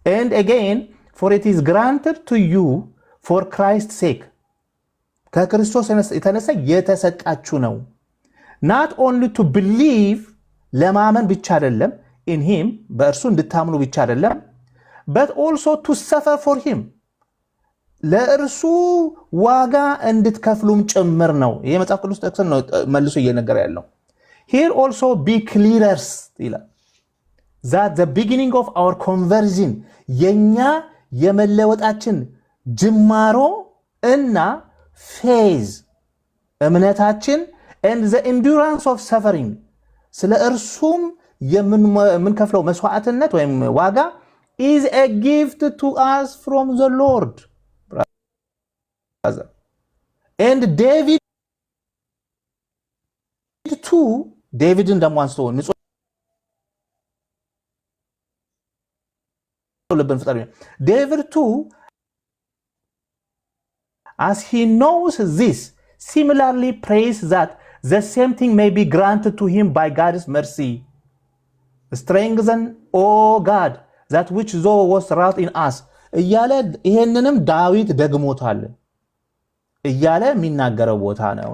and again for it is granted to you for Christ's sake ከክርስቶስ የተነሳ የተሰጣችሁ ነው not only to believe ለማመን ብቻ አይደለም in him በእርሱ እንድታምኑ ብቻ አይደለም but also to suffer for him ለእርሱ ዋጋ እንድትከፍሉም ጭምር ነው ይሄ መጽሐፍ ቅዱስ ጥቅስ ነው መልሶ እየነገረ ያለው here also be clearers ይላል that the beginning of our conversion የኛ የመለወጣችን ጅማሮ እና phase እምነታችን and the endurance of suffering ስለ እርሱም የምንከፍለው መስዋዕትነት ወይም ዋጋ is a gift to us from the Lord brother and David too Davidን ደግሞ አንስቶ ንጹህ ልብን ፍጠር David too as he knows this similarly prays that the same thing may be granted to him by God's mercy strengthen O God that which thou was wrought in us እያለ ይሄንንም ዳዊት ደግሞታል እያለ የሚናገረው ቦታ ነው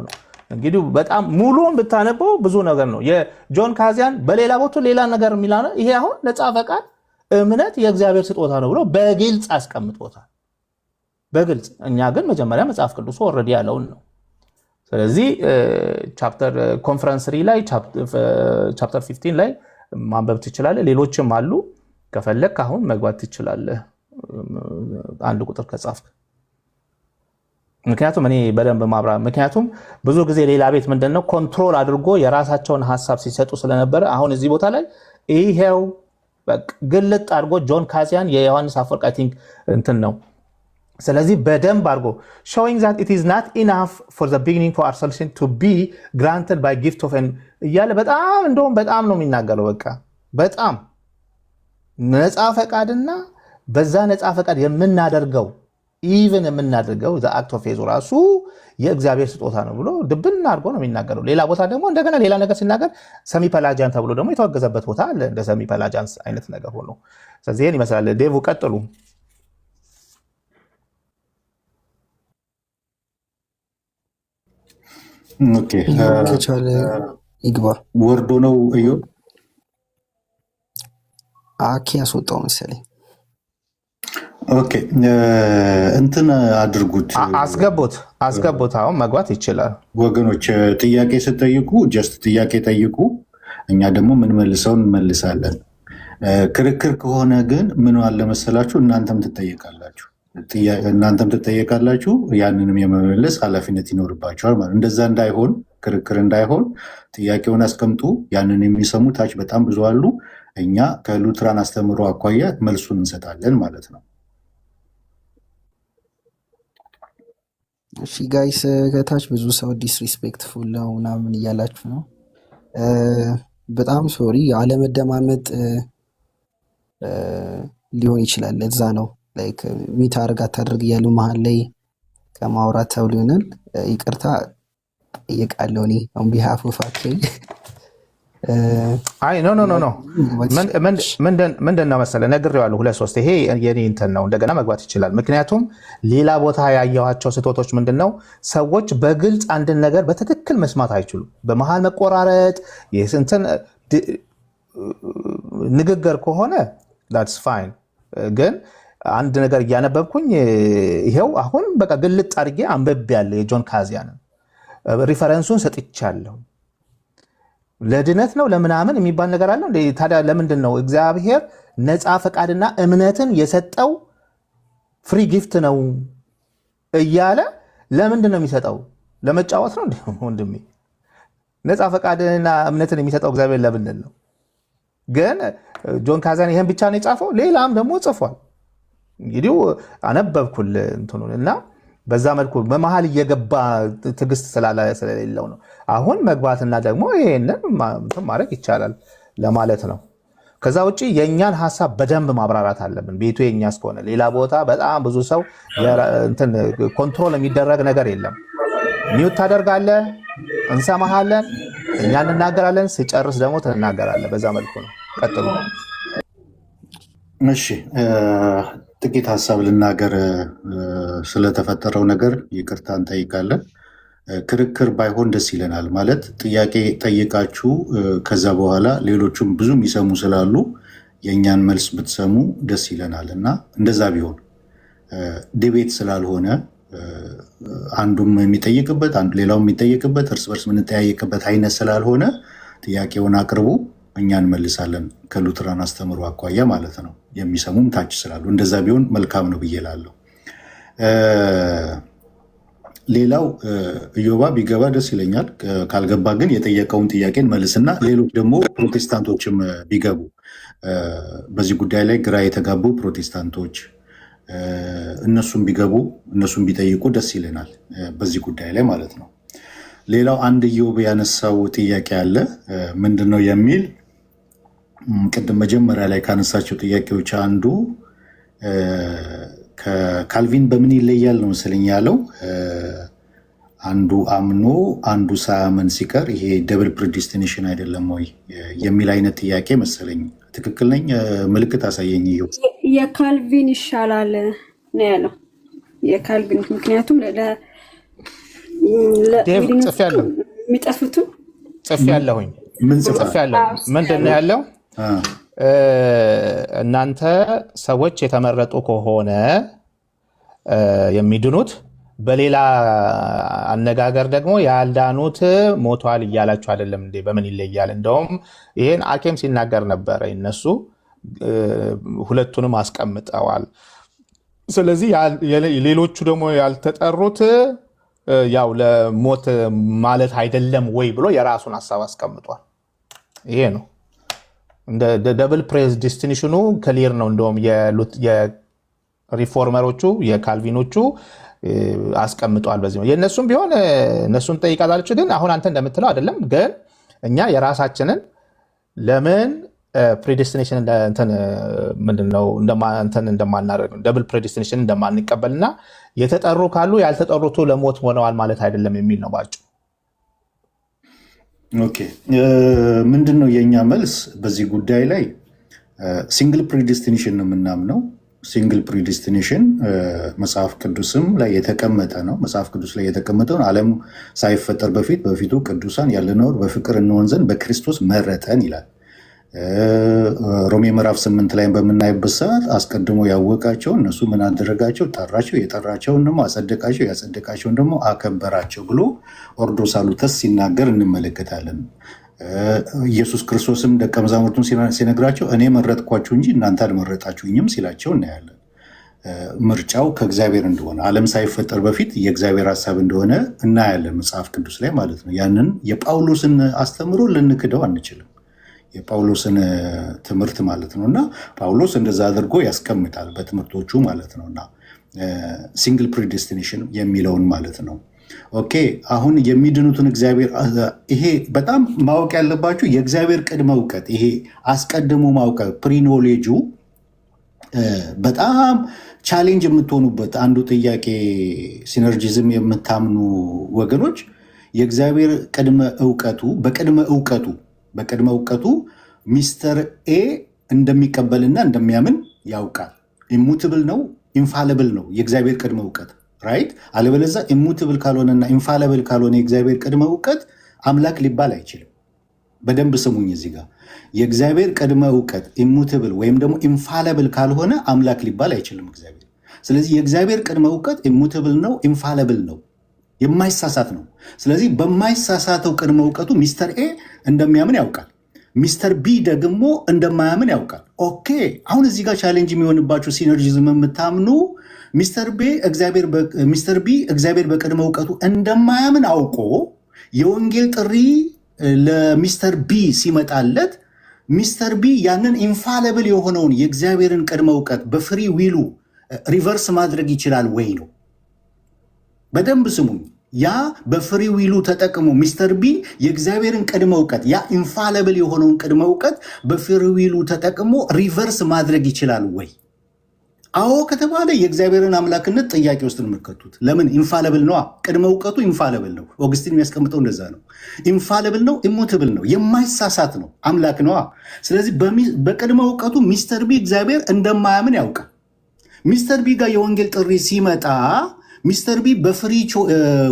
እንግዲህ በጣም ሙሉውን ብታነበው ብዙ ነገር ነው የጆን ካዚያን በሌላ ቦታ ሌላ ነገር የሚላነ ይሄ አሁን ነፃ ፈቃድ እምነት የእግዚአብሔር ስጦታ ነው ብሎ በግልጽ አስቀምጦታል በግልጽ እኛ ግን መጀመሪያ መጽሐፍ ቅዱስ ኦሬዲ ያለውን ነው ስለዚህ ቻፕተር ኮንፈረንስ 3 ላይ ቻፕተር 15 ላይ ማንበብ ትችላለህ ሌሎችም አሉ ከፈለክ አሁን መግባት ትችላለህ አንድ ቁጥር ከጻፍክ ምክንያቱም እኔ በደንብ ማብራ ምክንያቱም ብዙ ጊዜ ሌላ ቤት ምንድነው ኮንትሮል አድርጎ የራሳቸውን ሐሳብ ሲሰጡ ስለነበረ አሁን እዚህ ቦታ ላይ ይሄው ግልጥ አድርጎ ጆን ካዚያን የዮሐንስ አፈወርቅ አይ ቲንክ እንትን ነው ስለዚህ በደንብ አድርጎ showing that it is not enough for the beginning for our salvation to be granted by gift of an እያለ በጣም እንደውም በጣም ነው የሚናገረው በጣም ነፃ ፈቃድና በዛ ነፃ ፈቃድ የምናደርገው even የምናደርገው the act of faith ራሱ የእግዚአብሔር ስጦታ ነው ብሎ ድብና አድርጎ ነው የሚናገረው ሌላ ቦታ ደግሞ እንደገና ሌላ ነገር ሲናገር ሰሚ ፐላጃን ተብሎ ደግሞ የተወገዘበት ቦታ አለ እንደ ሰሚ ፐላጃንስ አይነት ነገር ሆኖ ስለዚህ ይሄን ይመስላል ዴቭ ቀጥሉ ኦኬ ከቻለ ይግባ ወርዶ ነው እዩ አኪ ያስወጣው መሰለኝ ኦኬ እንትን አድርጉት አስገቡት አሁን መግባት ይችላል ወገኖች ጥያቄ ስትጠይቁ ጀስት ጥያቄ ጠይቁ እኛ ደግሞ ምን መልሰውን እንመልሳለን ክርክር ከሆነ ግን ምን አለ መሰላችሁ እናንተም ትጠየቃላችሁ ያንንም የመመለስ ኃላፊነት ይኖርባችኋል ማለት እንደዛ እንዳይሆን ክርክር እንዳይሆን ጥያቄውን አስቀምጡ ያንን የሚሰሙ ታች በጣም ብዙ አሉ እኛ ከሉትራን አስተምሮ አኳያ መልሱን እንሰጣለን ማለት ነው እሺ ጋይስ ከታች ብዙ ሰው ዲስሪስፔክትፉል ነው ምናምን እያላችሁ ነው በጣም ሶሪ አለመደማመጥ ሊሆን ይችላል ለዛ ነው ላይክ ሚት አርጋ ታደርግ ያለው መሃል ላይ ከማውራት ተብሎ ይሆናል። ይቅርታ ጠይቃለሁ እኔ on behalf of actually አይ ኖ ምንድን ነው መሰለህ ነግሬዋለሁ 2-3 ይሄ የኔ እንትን ነው እንደገና መግባት ይችላል። ምክንያቱም ሌላ ቦታ ያየኋቸው ስህተቶች ምንድን ነው ሰዎች በግልጽ አንድን ነገር በትክክል መስማት አይችሉም። በመሃል መቆራረጥ የስንትን ንግግር ከሆነ that's fine ግን አንድ ነገር እያነበብኩኝ ይሄው አሁን በቃ ግልጥ አድርጌ አንብቤያለሁ የጆን ካዚያንን ሪፈረንሱን ሰጥቻለሁ። ለድነት ነው ለምናምን የሚባል ነገር አለው እንዴ? ታዲያ ለምንድን ነው እግዚአብሔር ነፃ ፈቃድና እምነትን የሰጠው ፍሪ ጊፍት ነው እያለ ለምንድን ነው የሚሰጠው? ለመጫወት ነው እንዴ? ወንድሜ ነፃ ፈቃድና እምነትን የሚሰጠው እግዚአብሔር ለምንድን ነው? ግን ጆን ካዚያን ይሄን ብቻ ነው የጻፈው? ሌላም ደግሞ ጽፏል። እንግዲህ አነበብኩል እንትኑን እና በዛ መልኩ በመሃል እየገባ ትግስት ስለሌለው ነው አሁን መግባትና ደግሞ ይሄንን ማድረግ ይቻላል ለማለት ነው። ከዛ ውጪ የኛን ሐሳብ በደንብ ማብራራት አለብን። ቤቱ የኛ እስከሆነ ሌላ ቦታ በጣም ብዙ ሰው እንትን ኮንትሮል የሚደረግ ነገር የለም። ሚውት ታደርጋለህ፣ እንሰማሃለን፣ እኛ እንናገራለን፣ ሲጨርስ ደግሞ ትናገራለህ። በዛ መልኩ ነው። ቀጥሉ። እሺ ጥቂት ሀሳብ ልናገር። ስለተፈጠረው ነገር ይቅርታ እንጠይቃለን። ክርክር ባይሆን ደስ ይለናል። ማለት ጥያቄ ጠይቃችሁ ከዛ በኋላ ሌሎቹም ብዙ የሚሰሙ ስላሉ የእኛን መልስ ብትሰሙ ደስ ይለናል እና እንደዛ ቢሆን ዲቤት ስላልሆነ አንዱም የሚጠይቅበት ሌላው የሚጠይቅበት እርስ በርስ የምንጠያየቅበት አይነት ስላልሆነ ጥያቄውን አቅርቡ፣ እኛ እንመልሳለን። ከሉትራን አስተምሮ አኳያ ማለት ነው። የሚሰሙም ታች ስላሉ እንደዛ ቢሆን መልካም ነው ብዬ እላለሁ። ሌላው ኢዮባ ቢገባ ደስ ይለኛል። ካልገባ ግን የጠየቀውን ጥያቄን መልስና ሌሎች ደግሞ ፕሮቴስታንቶችም ቢገቡ በዚህ ጉዳይ ላይ ግራ የተጋቡ ፕሮቴስታንቶች እነሱም ቢገቡ እነሱም ቢጠይቁ ደስ ይለናል በዚህ ጉዳይ ላይ ማለት ነው። ሌላው አንድ ኢዮብ ያነሳው ጥያቄ አለ። ምንድን ነው የሚል ቅድም መጀመሪያ ላይ ካነሳቸው ጥያቄዎች አንዱ ከካልቪን በምን ይለያል ነው መሰለኝ ያለው። አንዱ አምኖ አንዱ ሳያምን ሲቀር ይሄ ደብል ፕሬዲስቲኔሽን አይደለም ወይ የሚል አይነት ጥያቄ መሰለኝ። ትክክል ነኝ? ምልክት አሳየኝ። የካልቪን ይሻላል ነው ያለው። የካልቪን ምክንያቱም የሚጠፉትም ጽፌያለሁኝ። ምንድን ነው ያለው? እናንተ ሰዎች የተመረጡ ከሆነ የሚድኑት፣ በሌላ አነጋገር ደግሞ ያልዳኑት ሞቷል እያላችሁ አይደለም እንዴ? በምን ይለያል? እንደውም ይሄን አኬም ሲናገር ነበረ። እነሱ ሁለቱንም አስቀምጠዋል። ስለዚህ ሌሎቹ ደግሞ ያልተጠሩት ያው ለሞት ማለት አይደለም ወይ ብሎ የራሱን ሀሳብ አስቀምጧል። ይሄ ነው እንደ ደብል ፕሬዲስቲኔሽኑ ክሊር ነው። እንደውም የሪፎርመሮቹ የካልቪኖቹ አስቀምጧል። በዚህ ነው የእነሱም ቢሆን እነሱን ጠይቃላችሁ። ግን አሁን አንተ እንደምትለው አይደለም። ግን እኛ የራሳችንን ለምን ፕሬዲስቲኔሽን ምንድነው እንደማናደርግ ደብል ፕሬዲስቲኔሽን እንደማንቀበልና የተጠሩ ካሉ ያልተጠሩቱ ለሞት ሆነዋል ማለት አይደለም የሚል ነው ባጭሩ። ኦኬ ምንድን ነው የእኛ መልስ በዚህ ጉዳይ ላይ? ሲንግል ፕሪዲስቲኔሽን ነው የምናምነው። ሲንግል ፕሪዲስቲኔሽን መጽሐፍ ቅዱስም ላይ የተቀመጠ ነው። መጽሐፍ ቅዱስ ላይ የተቀመጠውን ዓለም ሳይፈጠር በፊቱ ቅዱሳን ያለነውን በፍቅር እንሆን ዘንድ በክርስቶስ መረጠን ይላል። ሮሜ ምዕራፍ 8 ላይ በምናይበት ሰዓት አስቀድሞ ያወቃቸው እነሱ ምን አደረጋቸው? ጠራቸው። የጠራቸውን ደግሞ አጸደቃቸው፣ ያጸደቃቸውን ደግሞ አከበራቸው ብሎ ኦርዶ ሳሉተስ ሲናገር እንመለከታለን። ኢየሱስ ክርስቶስም ደቀ መዛሙርቱን ሲነግራቸው እኔ መረጥኳችሁ እንጂ እናንተ አልመረጣችሁኝም ሲላቸው እናያለን። ምርጫው ከእግዚአብሔር እንደሆነ ዓለም ሳይፈጠር በፊት የእግዚአብሔር ሀሳብ እንደሆነ እናያለን መጽሐፍ ቅዱስ ላይ ማለት ነው። ያንን የጳውሎስን አስተምሮ ልንክደው አንችልም። የጳውሎስን ትምህርት ማለት ነው። እና ጳውሎስ እንደዛ አድርጎ ያስቀምጣል በትምህርቶቹ ማለት ነው። እና ሲንግል ፕሪዲስቲኔሽን የሚለውን ማለት ነው። ኦኬ አሁን የሚድኑትን እግዚአብሔር ይሄ በጣም ማወቅ ያለባችሁ የእግዚአብሔር ቅድመ እውቀት፣ ይሄ አስቀድሞ ማውቀት ፕሪኖሌጁ በጣም ቻሌንጅ የምትሆኑበት አንዱ ጥያቄ ሲነርጂዝም የምታምኑ ወገኖች የእግዚአብሔር በቅድመ እውቀቱ ሚስተር ኤ እንደሚቀበልና እንደሚያምን ያውቃል። ኢሙትብል ነው፣ ኢንፋለብል ነው የእግዚአብሔር ቅድመ እውቀት ራይት። አለበለዚያ ኢሙትብል ካልሆነና ኢንፋለብል ካልሆነ የእግዚአብሔር ቅድመ እውቀት አምላክ ሊባል አይችልም። በደንብ ስሙኝ እዚህ ጋር የእግዚአብሔር ቅድመ እውቀት ኢሙትብል ወይም ደግሞ ኢንፋለብል ካልሆነ አምላክ ሊባል አይችልም እግዚአብሔር። ስለዚህ የእግዚአብሔር ቅድመ እውቀት ኢሙትብል ነው፣ ኢንፋለብል ነው፣ የማይሳሳት ነው። ስለዚህ በማይሳሳተው ቅድመ እውቀቱ ሚስተር ኤ እንደሚያምን ያውቃል፣ ሚስተር ቢ ደግሞ እንደማያምን ያውቃል። ኦኬ አሁን እዚህ ጋር ቻሌንጅ የሚሆንባቸው ሲነርጂዝም የምታምኑ ሚስተር ቢ እግዚአብሔር በቅድመ እውቀቱ እንደማያምን አውቆ የወንጌል ጥሪ ለሚስተር ቢ ሲመጣለት ሚስተር ቢ ያንን ኢንፋለብል የሆነውን የእግዚአብሔርን ቅድመ እውቀት በፍሪ ዊሉ ሪቨርስ ማድረግ ይችላል ወይ ነው። በደንብ ስሙኝ። ያ በፍሪ ዊሉ ተጠቅሞ ሚስተር ቢ የእግዚአብሔርን ቅድመ እውቀት ያ ኢንፋለብል የሆነውን ቅድመ እውቀት በፍሪ ዊሉ ተጠቅሞ ሪቨርስ ማድረግ ይችላል ወይ? አዎ ከተባለ የእግዚአብሔርን አምላክነት ጥያቄ ውስጥ እንመከቱት። ለምን? ኢንፋለብል ነው። ቅድመ እውቀቱ ኢንፋለብል ነው። ኦግስቲን የሚያስቀምጠው እንደዛ ነው። ኢንፋለብል ነው፣ ኢሙትብል ነው፣ የማይሳሳት ነው፣ አምላክ ነው። ስለዚህ በቅድመ እውቀቱ ሚስተር ቢ እግዚአብሔር እንደማያምን ያውቃል። ሚስተር ቢ ጋር የወንጌል ጥሪ ሲመጣ ሚስተር ቢ በፍሪ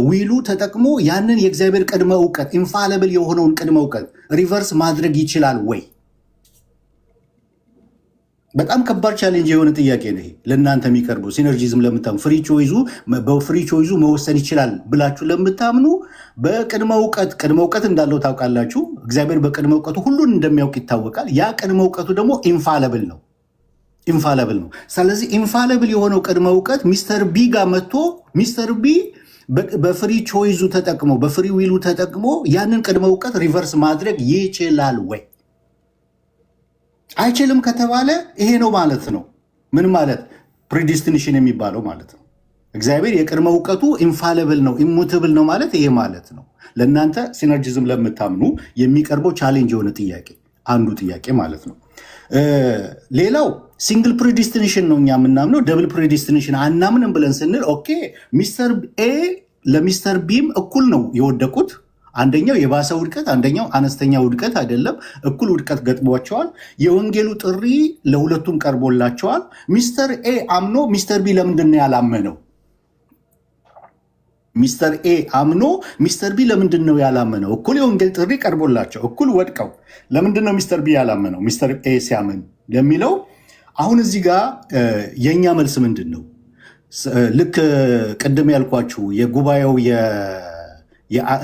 ዊሉ ተጠቅሞ ያንን የእግዚአብሔር ቅድመ እውቀት ኢንፋለብል የሆነውን ቅድመ እውቀት ሪቨርስ ማድረግ ይችላል ወይ? በጣም ከባድ ቻሌንጅ የሆነ ጥያቄ ነው ለእናንተ የሚቀርበው። ሲነርጂዝም ለምታምኑ በፍሪ ቾይዙ መወሰን ይችላል ብላችሁ ለምታምኑ በቅድመ እውቀት እንዳለው ታውቃላችሁ። እግዚአብሔር በቅድመ እውቀቱ ሁሉን እንደሚያውቅ ይታወቃል። ያ ቅድመ እውቀቱ ደግሞ ኢንፋለብል ነው። ስለዚህ ኢንፋለብል የሆነው ቅድመ እውቀት ሚስተር ቢ ጋር መጥቶ ሚስተር ቢ በፍሪ ቾይዙ ተጠቅሞ በፍሪ ዊሉ ተጠቅሞ ያንን ቅድመ እውቀት ሪቨርስ ማድረግ ይችላል ወይ? አይችልም ከተባለ ይሄ ነው ማለት ነው። ምን ማለት? ፕሪዲስቲኔሽን የሚባለው ማለት ነው። እግዚአብሔር የቅድመ እውቀቱ ኢንፋለብል ነው፣ ኢሙትብል ነው ማለት ይሄ ማለት ነው። ለእናንተ ሲነርጂዝም ለምታምኑ የሚቀርበው ቻሌንጅ የሆነ ጥያቄ አንዱ ጥያቄ ማለት ነው። ሌላው ሲንግል ፕሪዲስቲኔሽን ነው እኛ የምናምነው፣ ደብል ፕሪዲስቲኔሽን አናምንም ብለን ስንል ኦኬ ሚስተር ኤ ለሚስተር ቢም እኩል ነው የወደቁት። አንደኛው የባሰ ውድቀት፣ አንደኛው አነስተኛ ውድቀት አይደለም፣ እኩል ውድቀት ገጥሟቸዋል። የወንጌሉ ጥሪ ለሁለቱም ቀርቦላቸዋል። ሚስተር ኤ አምኖ ሚስተር ቢ ለምንድን ነው ያላመነው? ሚስተር ኤ አምኖ ሚስተር ቢ ለምንድን ነው ያላመነው? እኩል የወንጌል ጥሪ ቀርቦላቸው እኩል ወድቀው ለምንድን ነው ሚስተር ቢ ያላመነው ሚስተር ኤ ሲያምን ለሚለው አሁን እዚህ ጋር የእኛ መልስ ምንድን ነው? ልክ ቅድም ያልኳችሁ የጉባኤው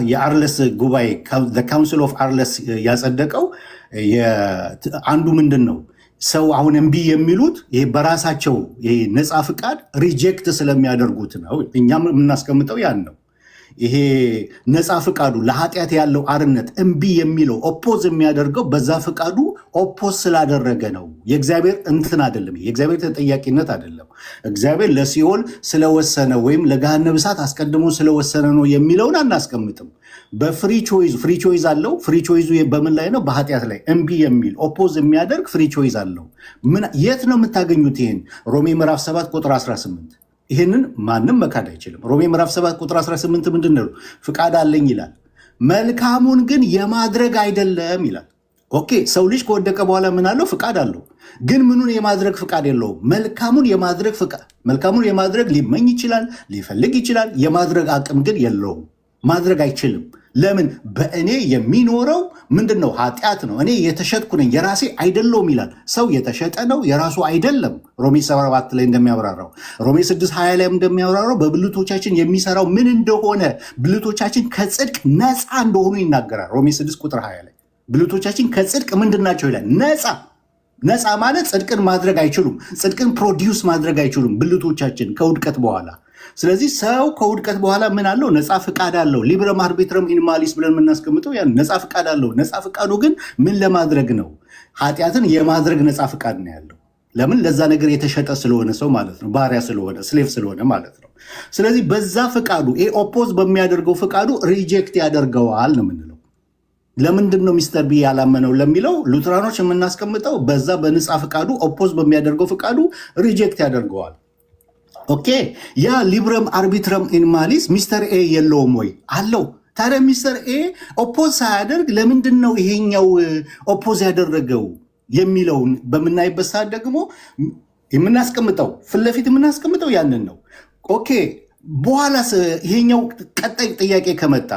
የአርለስ ጉባኤ ካውንስል ኦፍ አርለስ ያጸደቀው አንዱ ምንድን ነው ሰው አሁን እምቢ የሚሉት ይሄ በራሳቸው ይሄ ነፃ ፍቃድ ሪጀክት ስለሚያደርጉት ነው። እኛም የምናስቀምጠው ያን ነው። ይሄ ነፃ ፍቃዱ ለኃጢአት ያለው አርነት እምቢ የሚለው ኦፖዝ የሚያደርገው በዛ ፍቃዱ ኦፖዝ ስላደረገ ነው። የእግዚአብሔር እንትን አይደለም፣ የእግዚአብሔር ተጠያቂነት አይደለም። እግዚአብሔር ለሲኦል ስለወሰነ ወይም ለገሃነመ እሳት አስቀድሞ ስለወሰነ ነው የሚለውን አናስቀምጥም። በፍሪ ቾይዝ አለው። ፍሪ ቾይዙ በምን ላይ ነው? በኃጢአት ላይ እምቢ የሚል ኦፖዝ የሚያደርግ ፍሪ ቾይዝ አለው። የት ነው የምታገኙት? ይህን ሮሜ ምዕራፍ 7 ቁጥር 18 ይህንን ማንም መካድ አይችልም። ሮሜ ምዕራፍ 7 ቁጥር 18 ምንድን ነው? ፍቃድ አለኝ ይላል፣ መልካሙን ግን የማድረግ አይደለም ይላል። ኦኬ ሰው ልጅ ከወደቀ በኋላ ምን አለው? ፍቃድ አለው። ግን ምኑን የማድረግ ፍቃድ የለውም። መልካሙን የማድረግ ፍቃድ። መልካሙን የማድረግ ሊመኝ ይችላል፣ ሊፈልግ ይችላል። የማድረግ አቅም ግን የለውም። ማድረግ አይችልም። ለምን? በእኔ የሚኖረው ምንድን ነው? ኃጢአት ነው። እኔ የተሸጥኩ ነኝ፣ የራሴ አይደለውም ይላል። ሰው የተሸጠ ነው፣ የራሱ አይደለም። ሮሜ 7 ላይ እንደሚያብራራው፣ ሮሜ 6:20 ላይ እንደሚያብራራው በብልቶቻችን የሚሰራው ምን እንደሆነ፣ ብልቶቻችን ከጽድቅ ነፃ እንደሆኑ ይናገራል። ሮሜ 6 ቁጥር 20 ላይ ብልቶቻችን ከጽድቅ ምንድን ናቸው ይላል? ነፃ ማለት ጽድቅን ማድረግ አይችሉም። ጽድቅን ፕሮዲውስ ማድረግ አይችሉም ብልቶቻችን ከውድቀት በኋላ። ስለዚህ ሰው ከውድቀት በኋላ ምን አለው? ነፃ ፍቃድ አለው። ሊብረም አርቢትረም ኢንማሊስ ብለን የምናስቀምጠው ያን ነፃ ፍቃድ አለው። ነፃ ፍቃዱ ግን ምን ለማድረግ ነው? ኃጢአትን የማድረግ ነፃ ፍቃድ ነው ያለው። ለምን? ለዛ ነገር የተሸጠ ስለሆነ ሰው ማለት ነው። ባሪያ ስለሆነ፣ ስሌቭ ስለሆነ ማለት ነው። ስለዚህ በዛ ፍቃዱ ኦፖዝ በሚያደርገው ፍቃዱ ሪጀክት ያደርገዋል ነው የምንለው። ለምንድን ነው ሚስተር ቢ ያላመነው ለሚለው ሉትራኖች የምናስቀምጠው በዛ በነፃ ፍቃዱ ኦፖዝ በሚያደርገው ፍቃዱ ሪጀክት ያደርገዋል። ኦኬ ያ ሊብረም አርቢትረም ኢን ማሊስ ሚስተር ኤ የለውም ወይ? አለው። ታዲያ ሚስተር ኤ ኦፖዝ ሳያደርግ ለምንድን ነው ይሄኛው ኦፖዝ ያደረገው የሚለውን በምናይበት ሰዓት ደግሞ የምናስቀምጠው ፊት ለፊት የምናስቀምጠው ያንን ነው። ኦኬ በኋላ ይሄኛው ቀጣይ ጥያቄ ከመጣ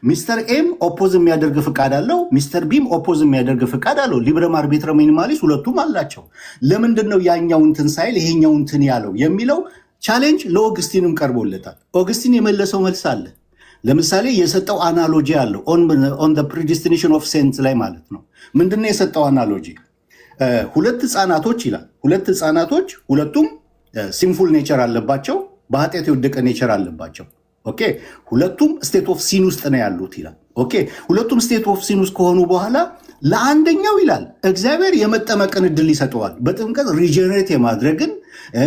ሚስተር ኤም ኦፖዝ የሚያደርግ ፍቃድ አለው፣ ሚስተር ቢም ኦፖዝ የሚያደርግ ፍቃድ አለው። ሊብረም አርቢትረም ኢን ማሊስ ሁለቱም አላቸው። ለምንድን ነው ያኛው እንትን ሳይል ይሄኛው እንትን ያለው የሚለው ቻሌንጅ ለኦግስቲንም ቀርቦለታል። ኦግስቲን የመለሰው መልስ አለ። ለምሳሌ የሰጠው አናሎጂ አለው ኦን ፕሪዲስቲኔሽን ኦፍ ሴንት ላይ ማለት ነው። ምንድነው የሰጠው አናሎጂ? ሁለት ህፃናቶች ይላል። ሁለት ህፃናቶች ሁለቱም ሲንፉል ኔቸር አለባቸው፣ በኃጢአት የወደቀ ኔቸር አለባቸው። ኦኬ ሁለቱም ስቴት ኦፍ ሲን ውስጥ ነው ያሉት ይላል። ኦኬ ሁለቱም ስቴት ኦፍ ሲን ውስጥ ከሆኑ በኋላ ለአንደኛው ይላል እግዚአብሔር የመጠመቅን እድል ይሰጠዋል። በጥምቀት ሪጀነሬት የማድረግን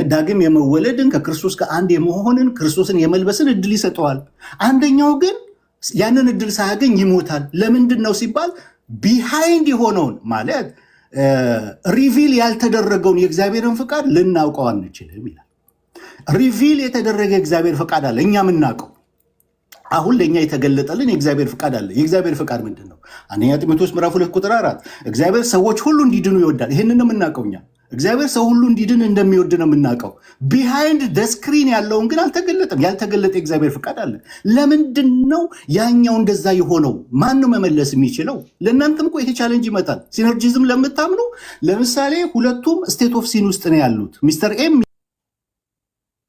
ዳግም የመወለድን ከክርስቶስ ጋር አንድ የመሆንን ክርስቶስን የመልበስን እድል ይሰጠዋል። አንደኛው ግን ያንን እድል ሳያገኝ ይሞታል። ለምንድን ነው ሲባል ቢሃይንድ የሆነውን ማለት ሪቪል ያልተደረገውን የእግዚአብሔርን ፍቃድ ልናውቀው አንችልም ይላል። ሪቪል የተደረገ የእግዚአብሔር ፍቃድ አለ፣ እኛ የምናውቀው አሁን ለእኛ የተገለጠልን የእግዚአብሔር ፍቃድ አለ። የእግዚአብሔር ፍቃድ ምንድን ነው? አንደኛ ጢሞቴዎስ ምዕራፍ 2 ቁጥር 4 እግዚአብሔር ሰዎች ሁሉ እንዲድኑ ይወዳል። ይህንን የምናውቀው እኛ እግዚአብሔር ሰው ሁሉ እንዲድን እንደሚወድ ነው የምናውቀው። ቢሃይንድ ደስክሪን ያለውን ግን አልተገለጠም። ያልተገለጠ የእግዚአብሔር ፍቃድ አለ። ለምንድን ነው ያኛው እንደዛ የሆነው? ማን ነው መመለስ የሚችለው? ለእናንተም እኮ ይሄ ቻሌንጅ ይመጣል። ሲነርጂዝም ለምታምኑ ለምሳሌ ሁለቱም ስቴት ኦፍ ሲን ውስጥ ነው ያሉት፣ ሚስተር ኤም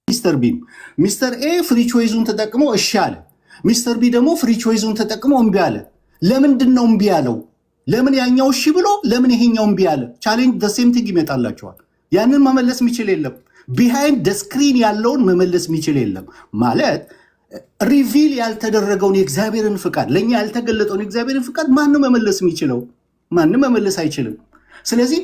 ሚስተር ቢም። ሚስተር ኤ ፍሪ ቾይዙን ተጠቅሞ እሺ አለ። ሚስተር ቢ ደግሞ ፍሪ ቾይዙን ተጠቅሞ እምቢ አለ። ለምንድን ነው እምቢ ያለው? ለምን ያኛው እሺ ብሎ ለምን ይሄኛው እምቢ አለ? ቻሌንጅ ደሴም ቲንግ ይመጣላቸዋል። ያንን መመለስ የሚችል የለም። ቢሃይንድ ደስክሪን ያለውን መመለስ የሚችል የለም። ማለት ሪቪል ያልተደረገውን የእግዚአብሔርን ፍቃድ ለእኛ ያልተገለጠውን የእግዚአብሔርን ፍቃድ ማንም መመለስ የሚችለው? ማንም መመለስ አይችልም። ስለዚህ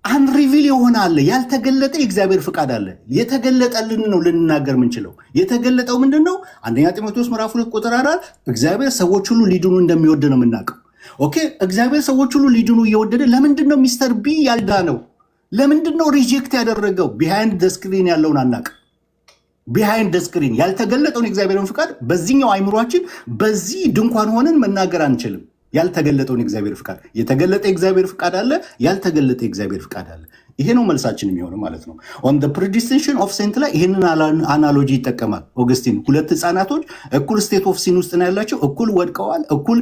አንሪቪል የሆነ አለ፣ ያልተገለጠ የእግዚአብሔር ፍቃድ አለ። የተገለጠልን ነው ልንናገር የምንችለው። የተገለጠው ምንድን ነው? አንደኛ ጢሞቴዎስ ምዕራፍ 2 ቁጥር 4 እግዚአብሔር ሰዎች ሁሉ ሊድኑ እንደሚወድ ነው የምናውቀው። ኦኬ እግዚአብሔር ሰዎች ሁሉ ሊድኑ እየወደደ ለምንድን ነው ሚስተር ቢ ያልዳነው? ለምንድን ነው ሪጀክት ያደረገው? ቢሃይንድ ደስክሪን ያለውን አናውቅ። ቢሃይንድ ደስክሪን ያልተገለጠውን የእግዚአብሔርን ፍቃድ በዚህኛው አይምሯችን በዚህ ድንኳን ሆነን መናገር አንችልም። ያልተገለጠውን የእግዚአብሔር ፍቃድ፣ የተገለጠ የእግዚአብሔር ፍቃድ አለ፣ ያልተገለጠ የእግዚአብሔር ፍቃድ አለ። ይሄ ነው መልሳችን የሚሆነው ማለት ነው። ኦን ፕሪዲስቲኔሽን ኦፍ ሴንት ላይ ይህንን አናሎጂ ይጠቀማል ኦገስቲን። ሁለት ህፃናቶች እኩል ስቴት ኦፍ ሲን ውስጥ ነው ያላቸው፣ እኩል ወድቀዋል፣ እኩል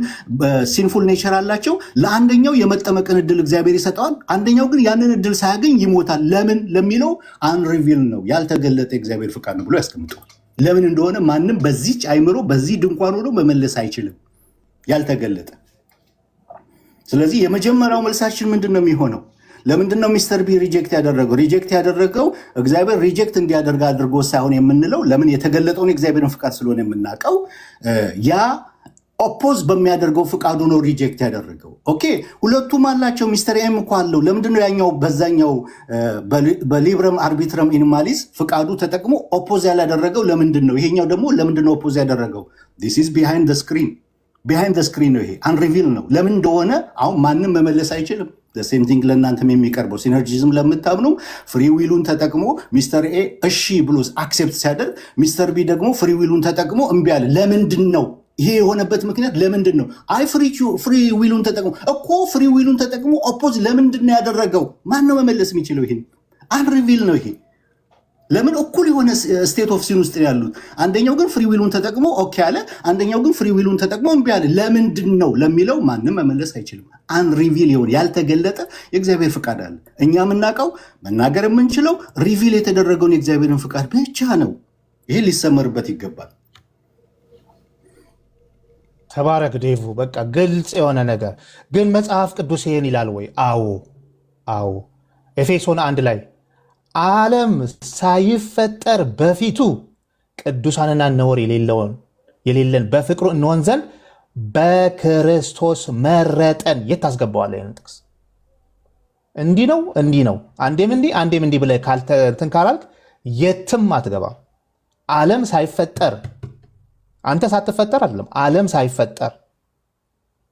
ሲንፉል ኔቸር አላቸው። ለአንደኛው የመጠመቅን እድል እግዚአብሔር ይሰጠዋል፣ አንደኛው ግን ያንን እድል ሳያገኝ ይሞታል። ለምን ለሚለው አንሪቪል ነው፣ ያልተገለጠ የእግዚአብሔር ፍቃድ ነው ብሎ ያስቀምጠዋል። ለምን እንደሆነ ማንም በዚች አይምሮ በዚህ ድንኳን ሆኖ መመለስ አይችልም፣ ያልተገለጠ። ስለዚህ የመጀመሪያው መልሳችን ምንድን ነው የሚሆነው? ለምንድን ነው ሚስተር ቢ ሪጀክት ያደረገው? ሪጀክት ያደረገው እግዚአብሔር ሪጀክት እንዲያደርግ አድርጎ ሳይሆን የምንለው ለምን የተገለጠውን የእግዚአብሔርን ፍቃድ ስለሆነ የምናውቀው ያ ኦፖዝ በሚያደርገው ፍቃዱ ነው ሪጀክት ያደረገው። ኦኬ ሁለቱም አላቸው። ሚስተር ኤም እኮ አለው። ለምንድነው ያኛው በዛኛው በሊብረም አርቢትረም ኢንማሊስ ፍቃዱ ተጠቅሞ ኦፖዝ ያላደረገው? ለምንድን ነው? ይሄኛው ደግሞ ለምንድነው ኦፖዝ ያደረገው? ዲስ ኢዝ ቢሃይንድ ዘ ስክሪን። ቢሃይንድ ዘ ስክሪን ነው። ይሄ አንሪቪል ነው። ለምን እንደሆነ አሁን ማንም መመለስ አይችልም። ሴም ቲንግ ለእናንተም የሚቀርበው ሲነርጂዝም ለምታምኑ ፍሪ ዊሉን ተጠቅሞ ሚስተር ኤ እሺ ብሎ አክሴፕት ሲያደርግ ሚስተር ቢ ደግሞ ፍሪ ዊሉን ተጠቅሞ እምቢ አለ። ለምንድን ነው ይሄ የሆነበት ምክንያት ለምንድን ነው? አይ ፍሪ ዊሉን ተጠቅሞ እኮ ፍሪ ዊሉን ተጠቅሞ ኦፖዝ ለምንድን ነው ያደረገው? ማን ነው መመለስ የሚችለው? ይሄን አንሪቪል ነው ይሄ። ለምን እኩል የሆነ ስቴት ኦፍ ሲን ውስጥ ያሉት፣ አንደኛው ግን ፍሪ ዊሉን ተጠቅሞ ኦኬ አለ፣ አንደኛው ግን ፍሪ ዊሉን ተጠቅሞ እምቢ አለ። ለምንድን ነው ለሚለው ማንም መመለስ አይችልም። አንሪቪል የሆነ ያልተገለጠ የእግዚአብሔር ፍቃድ አለ። እኛ የምናውቀው መናገር የምንችለው ሪቪል የተደረገውን የእግዚአብሔርን ፍቃድ ብቻ ነው። ይሄ ሊሰመርበት ይገባል። ተባረክ ዴቭ። በቃ ግልጽ የሆነ ነገር ግን መጽሐፍ ቅዱስ ይሄን ይላል ወይ? አዎ። ኤፌሶን 1 ላይ ዓለም ሳይፈጠር በፊቱ ቅዱሳንና ነውር የሌለን በፍቅሩ እንሆን ዘንድ በክርስቶስ መረጠን። የት ታስገባዋለህ ይህን ጥቅስ? እንዲህ ነው አንዴም እንዲህ ብለህ እንትን ካላልክ የትም አትገባም። ዓለም ሳይፈጠር፣ አንተ ሳትፈጠር አይደለም፣ ዓለም ሳይፈጠር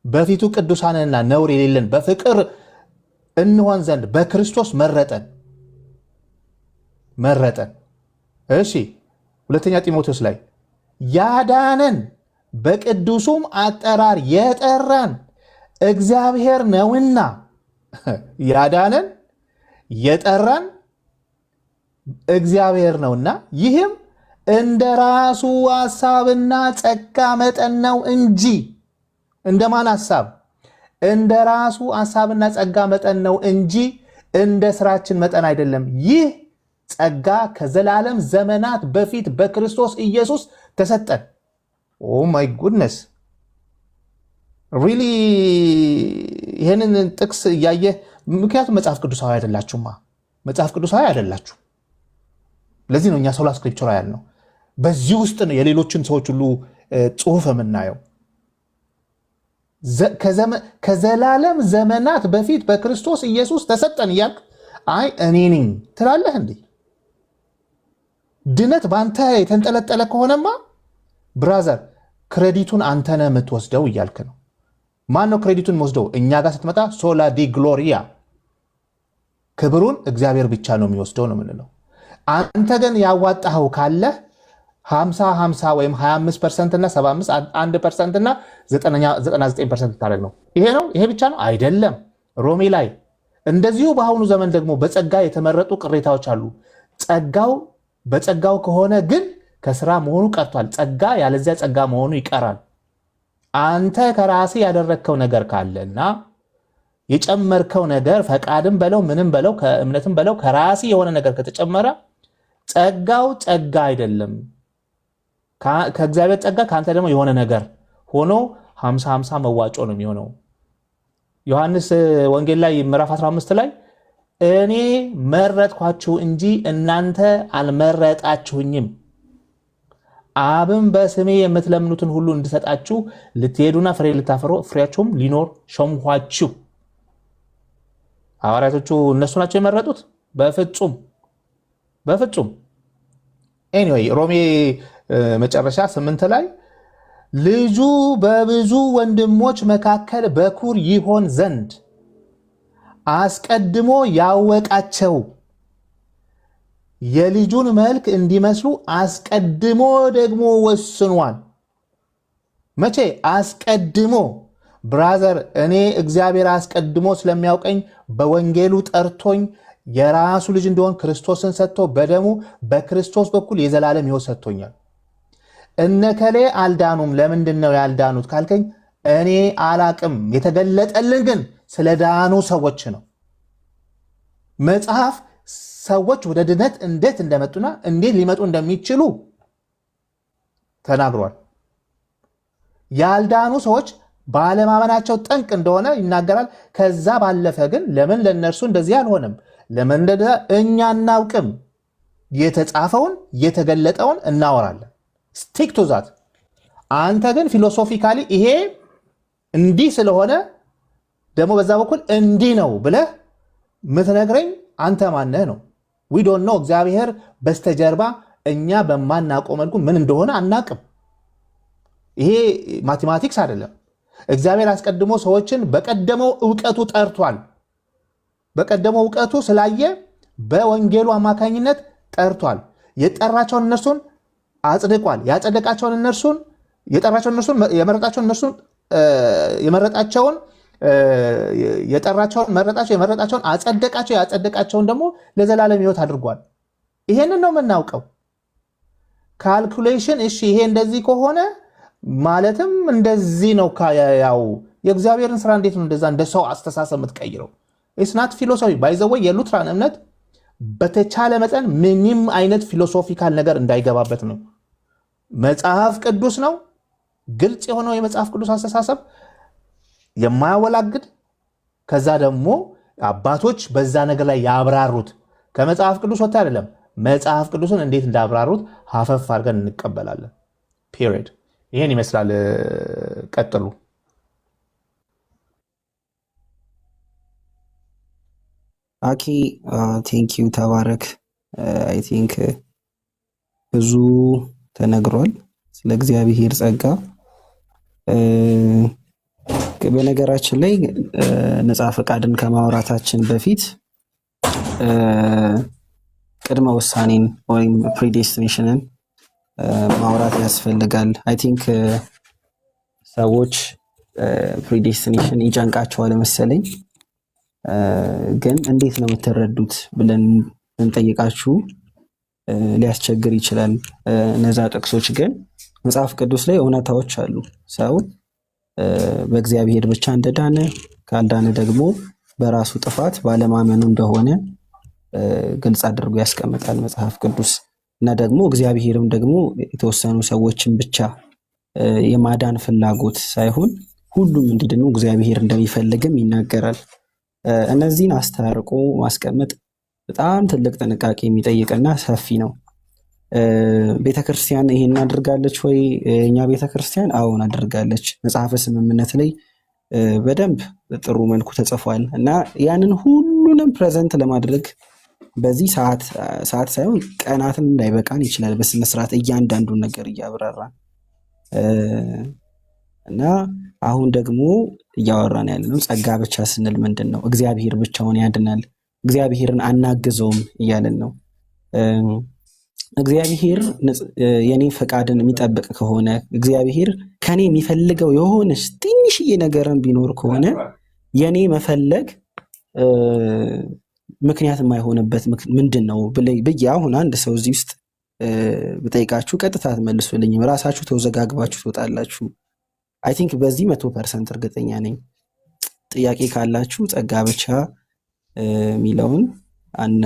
በፊቱ ቅዱሳንና ነውር የሌለን በፍቅር እንሆን ዘንድ በክርስቶስ መረጠን። እሺ ሁለተኛ ጢሞቴዎስ ላይ ያዳነን በቅዱሱም አጠራር የጠራን እግዚአብሔር ነውና። ያዳነን የጠራን እግዚአብሔር ነውና ይህም እንደ ራሱ ሐሳብና ጸጋ መጠን ነው እንጂ እንደማን ሐሳብ? እንደ ራሱ ሐሳብና ጸጋ መጠን ነው እንጂ እንደ ስራችን መጠን አይደለም። ይህ ጸጋ ከዘላለም ዘመናት በፊት በክርስቶስ ኢየሱስ ተሰጠን። ኦ ማይ ጉድነስ ሪሊ ይህንን ጥቅስ እያየ ምክንያቱም መጽሐፍ ቅዱሳዊ አይደላችሁማ። መጽሐፍ ቅዱሳዊ አይደላችሁ። ለዚህ ነው እኛ ሶላ ስክሪፕቸር ያልነው። በዚህ ውስጥ ነው የሌሎችን ሰዎች ሁሉ ጽሑፍ የምናየው። ከዘላለም ዘመናት በፊት በክርስቶስ ኢየሱስ ተሰጠን እያልክ አይ እኔ ነኝ ትላለህ እንዴ? ድነት በአንተ የተንጠለጠለ ከሆነማ ብራዘር ክሬዲቱን አንተ ነህ የምትወስደው እያልክ ነው። ማን ነው ክሬዲቱን ወስደው? እኛ ጋር ስትመጣ ሶላ ዲ ግሎሪያ ክብሩን እግዚአብሔር ብቻ ነው የሚወስደው ነው የምንለው። አንተ ግን ያዋጣኸው ካለህ 50-50 ወይም 25% እና 71% እና 99% ታደርግ ነው። ይሄ ነው ይሄ ብቻ ነው አይደለም። ሮሜ ላይ እንደዚሁ በአሁኑ ዘመን ደግሞ በጸጋ የተመረጡ ቅሬታዎች አሉ። ጸጋው በጸጋው ከሆነ ግን ከስራ መሆኑ ቀርቷል። ጸጋ ያለዚያ ጸጋ መሆኑ ይቀራል። አንተ ከራስህ ያደረግከው ነገር ካለና የጨመርከው ነገር ፈቃድም በለው ምንም በለው ከእምነትም በለው ከራስህ የሆነ ነገር ከተጨመረ ጸጋው ጸጋ አይደለም። ከእግዚአብሔር ጸጋ ከአንተ ደግሞ የሆነ ነገር ሆኖ 50-50 መዋጮ ነው የሚሆነው። ዮሐንስ ወንጌል ላይ ምዕራፍ 15 ላይ እኔ መረጥኳችሁ እንጂ እናንተ አልመረጣችሁኝም፣ አብም በስሜ የምትለምኑትን ሁሉ እንድሰጣችሁ ልትሄዱና ፍሬ ልታፈሩ ፍሬያችሁም ሊኖር ሾምኋችሁ። ሐዋርያቶቹ እነሱ ናቸው የመረጡት? በፍጹም። ኤኒዌይ ሮሜ መጨረሻ 8 ላይ ልጁ በብዙ ወንድሞች መካከል በኩር ይሆን ዘንድ አስቀድሞ ያወቃቸው የልጁን መልክ እንዲመስሉ አስቀድሞ ደግሞ ወስኗል። መቼ? አስቀድሞ። ብራዘር እኔ እግዚአብሔር አስቀድሞ ስለሚያውቀኝ በወንጌሉ ጠርቶኝ የራሱ ልጅ እንደሆን ክርስቶስን ሰጥቶ በደሙ በክርስቶስ በኩል የዘላለም ሕይወት ሰጥቶኛል። እነከሌ አልዳኑም። ለምንድን ነው ያልዳኑት ካልከኝ እኔ አላቅም። የተገለጠልን ግን ስለ ዳኑ ሰዎች ነው። መጽሐፍ ሰዎች ወደ ድነት እንዴት እንደመጡና እንዴት ሊመጡ እንደሚችሉ ተናግሯል። ያልዳኑ ሰዎች ባለማመናቸው ጠንቅ እንደሆነ ይናገራል። ከዛ ባለፈ ግን ለምን ለነርሱ እንደዚህ አልሆነም? ለምን እኛ እናውቅም። የተጻፈውን የተገለጠውን እናወራለን። ስቲክ ቱ ዛት። አንተ ግን ፊሎሶፊካሊ ይሄ እንዲህ ስለሆነ ደግሞ በዛ በኩል እንዲህ ነው ብለህ ምትነግረኝ አንተ ማነህ ነው? ዊ ዶንት ኖ። እግዚአብሔር በስተጀርባ እኛ በማናውቀው መልኩ ምን እንደሆነ አናቅም። ይሄ ማቴማቲክስ አይደለም። እግዚአብሔር አስቀድሞ ሰዎችን በቀደመው ዕውቀቱ ጠርቷል። በቀደመው ዕውቀቱ ስላየ በወንጌሉ አማካኝነት ጠርቷል። የጠራቸውን እነርሱን አጽድቋል። ያጸደቃቸውን እነርሱን የጠራቸውን እነርሱን የመረጣቸውን እነርሱን የመረጣቸውን የጠራቸውን መረጣቸው፣ የመረጣቸውን አጸደቃቸው፣ ያጸደቃቸውን ደግሞ ለዘላለም ሕይወት አድርጓል። ይሄንን ነው የምናውቀው። ካልኩሌሽን እሺ፣ ይሄ እንደዚህ ከሆነ ማለትም እንደዚህ ነው። ያው የእግዚአብሔርን ስራ እንዴት ነው እንደዛ እንደ ሰው አስተሳሰብ የምትቀይረው? ኢስናት ፊሎሶፊ ባይዘወይ የሉትራን እምነት በተቻለ መጠን ምንም አይነት ፊሎሶፊካል ነገር እንዳይገባበት ነው። መጽሐፍ ቅዱስ ነው ግልጽ የሆነው የመጽሐፍ ቅዱስ አስተሳሰብ የማያወላግድ። ከዛ ደግሞ አባቶች በዛ ነገር ላይ ያብራሩት ከመጽሐፍ ቅዱስ ወጥቶ አይደለም። መጽሐፍ ቅዱስን እንዴት እንዳብራሩት ሀፈፍ አድርገን እንቀበላለን። ፒሪድ። ይሄን ይመስላል። ቀጥሉ። አኪ ቴንኪዩ፣ ተባረክ። አይ ቲንክ ብዙ ተነግሯል ስለ እግዚአብሔር ጸጋ። በነገራችን ላይ ነፃ ፈቃድን ከማውራታችን በፊት ቅድመ ውሳኔን ወይም ፕሪዴስቲኔሽንን ማውራት ያስፈልጋል። አይ ቲንክ ሰዎች ፕሪዴስቲኔሽን ይጨንቃቸዋል መሰለኝ። ግን እንዴት ነው የምትረዱት ብለን እንጠይቃችሁ ሊያስቸግር ይችላል። እነዛ ጥቅሶች ግን መጽሐፍ ቅዱስ ላይ እውነታዎች አሉ። ሰው በእግዚአብሔር ብቻ እንደዳነ ካልዳነ ደግሞ በራሱ ጥፋት ባለማመኑ እንደሆነ ግልጽ አድርጎ ያስቀምጣል መጽሐፍ ቅዱስ። እና ደግሞ እግዚአብሔርም ደግሞ የተወሰኑ ሰዎችን ብቻ የማዳን ፍላጎት ሳይሆን ሁሉም እንዲድኑ እግዚአብሔር እንደሚፈልግም ይናገራል። እነዚህን አስታርቆ ማስቀመጥ በጣም ትልቅ ጥንቃቄ የሚጠይቅና ሰፊ ነው። ቤተክርስቲያን ይሄን አድርጋለች ወይ? እኛ ቤተክርስቲያን አዎን አድርጋለች። መጽሐፈ ስምምነት ላይ በደንብ ጥሩ መልኩ ተጽፏል። እና ያንን ሁሉንም ፕሬዘንት ለማድረግ በዚህ ሰዓት ሳይሆን ቀናትን ላይበቃን ይችላል። በስነ ስርዓት እያንዳንዱን ነገር እያብራራን እና አሁን ደግሞ እያወራን ያለነው ጸጋ ብቻ ስንል ምንድን ነው? እግዚአብሔር ብቻውን ያድናል፣ እግዚአብሔርን አናግዘውም እያለን ነው። እግዚአብሔር የኔ ፈቃድን የሚጠብቅ ከሆነ እግዚአብሔር ከኔ የሚፈልገው የሆነች ትንሽዬ ነገርን ቢኖር ከሆነ የኔ መፈለግ ምክንያት የማይሆንበት ምንድን ነው ብዬ አሁን አንድ ሰው እዚህ ውስጥ ብጠይቃችሁ ቀጥታ ትመልሱልኝም፣ ራሳችሁ ተወዘጋግባችሁ ትወጣላችሁ። አይ ቲንክ በዚህ 100% እርግጠኛ ነኝ። ጥያቄ ካላችሁ ጸጋ ብቻ የሚለውን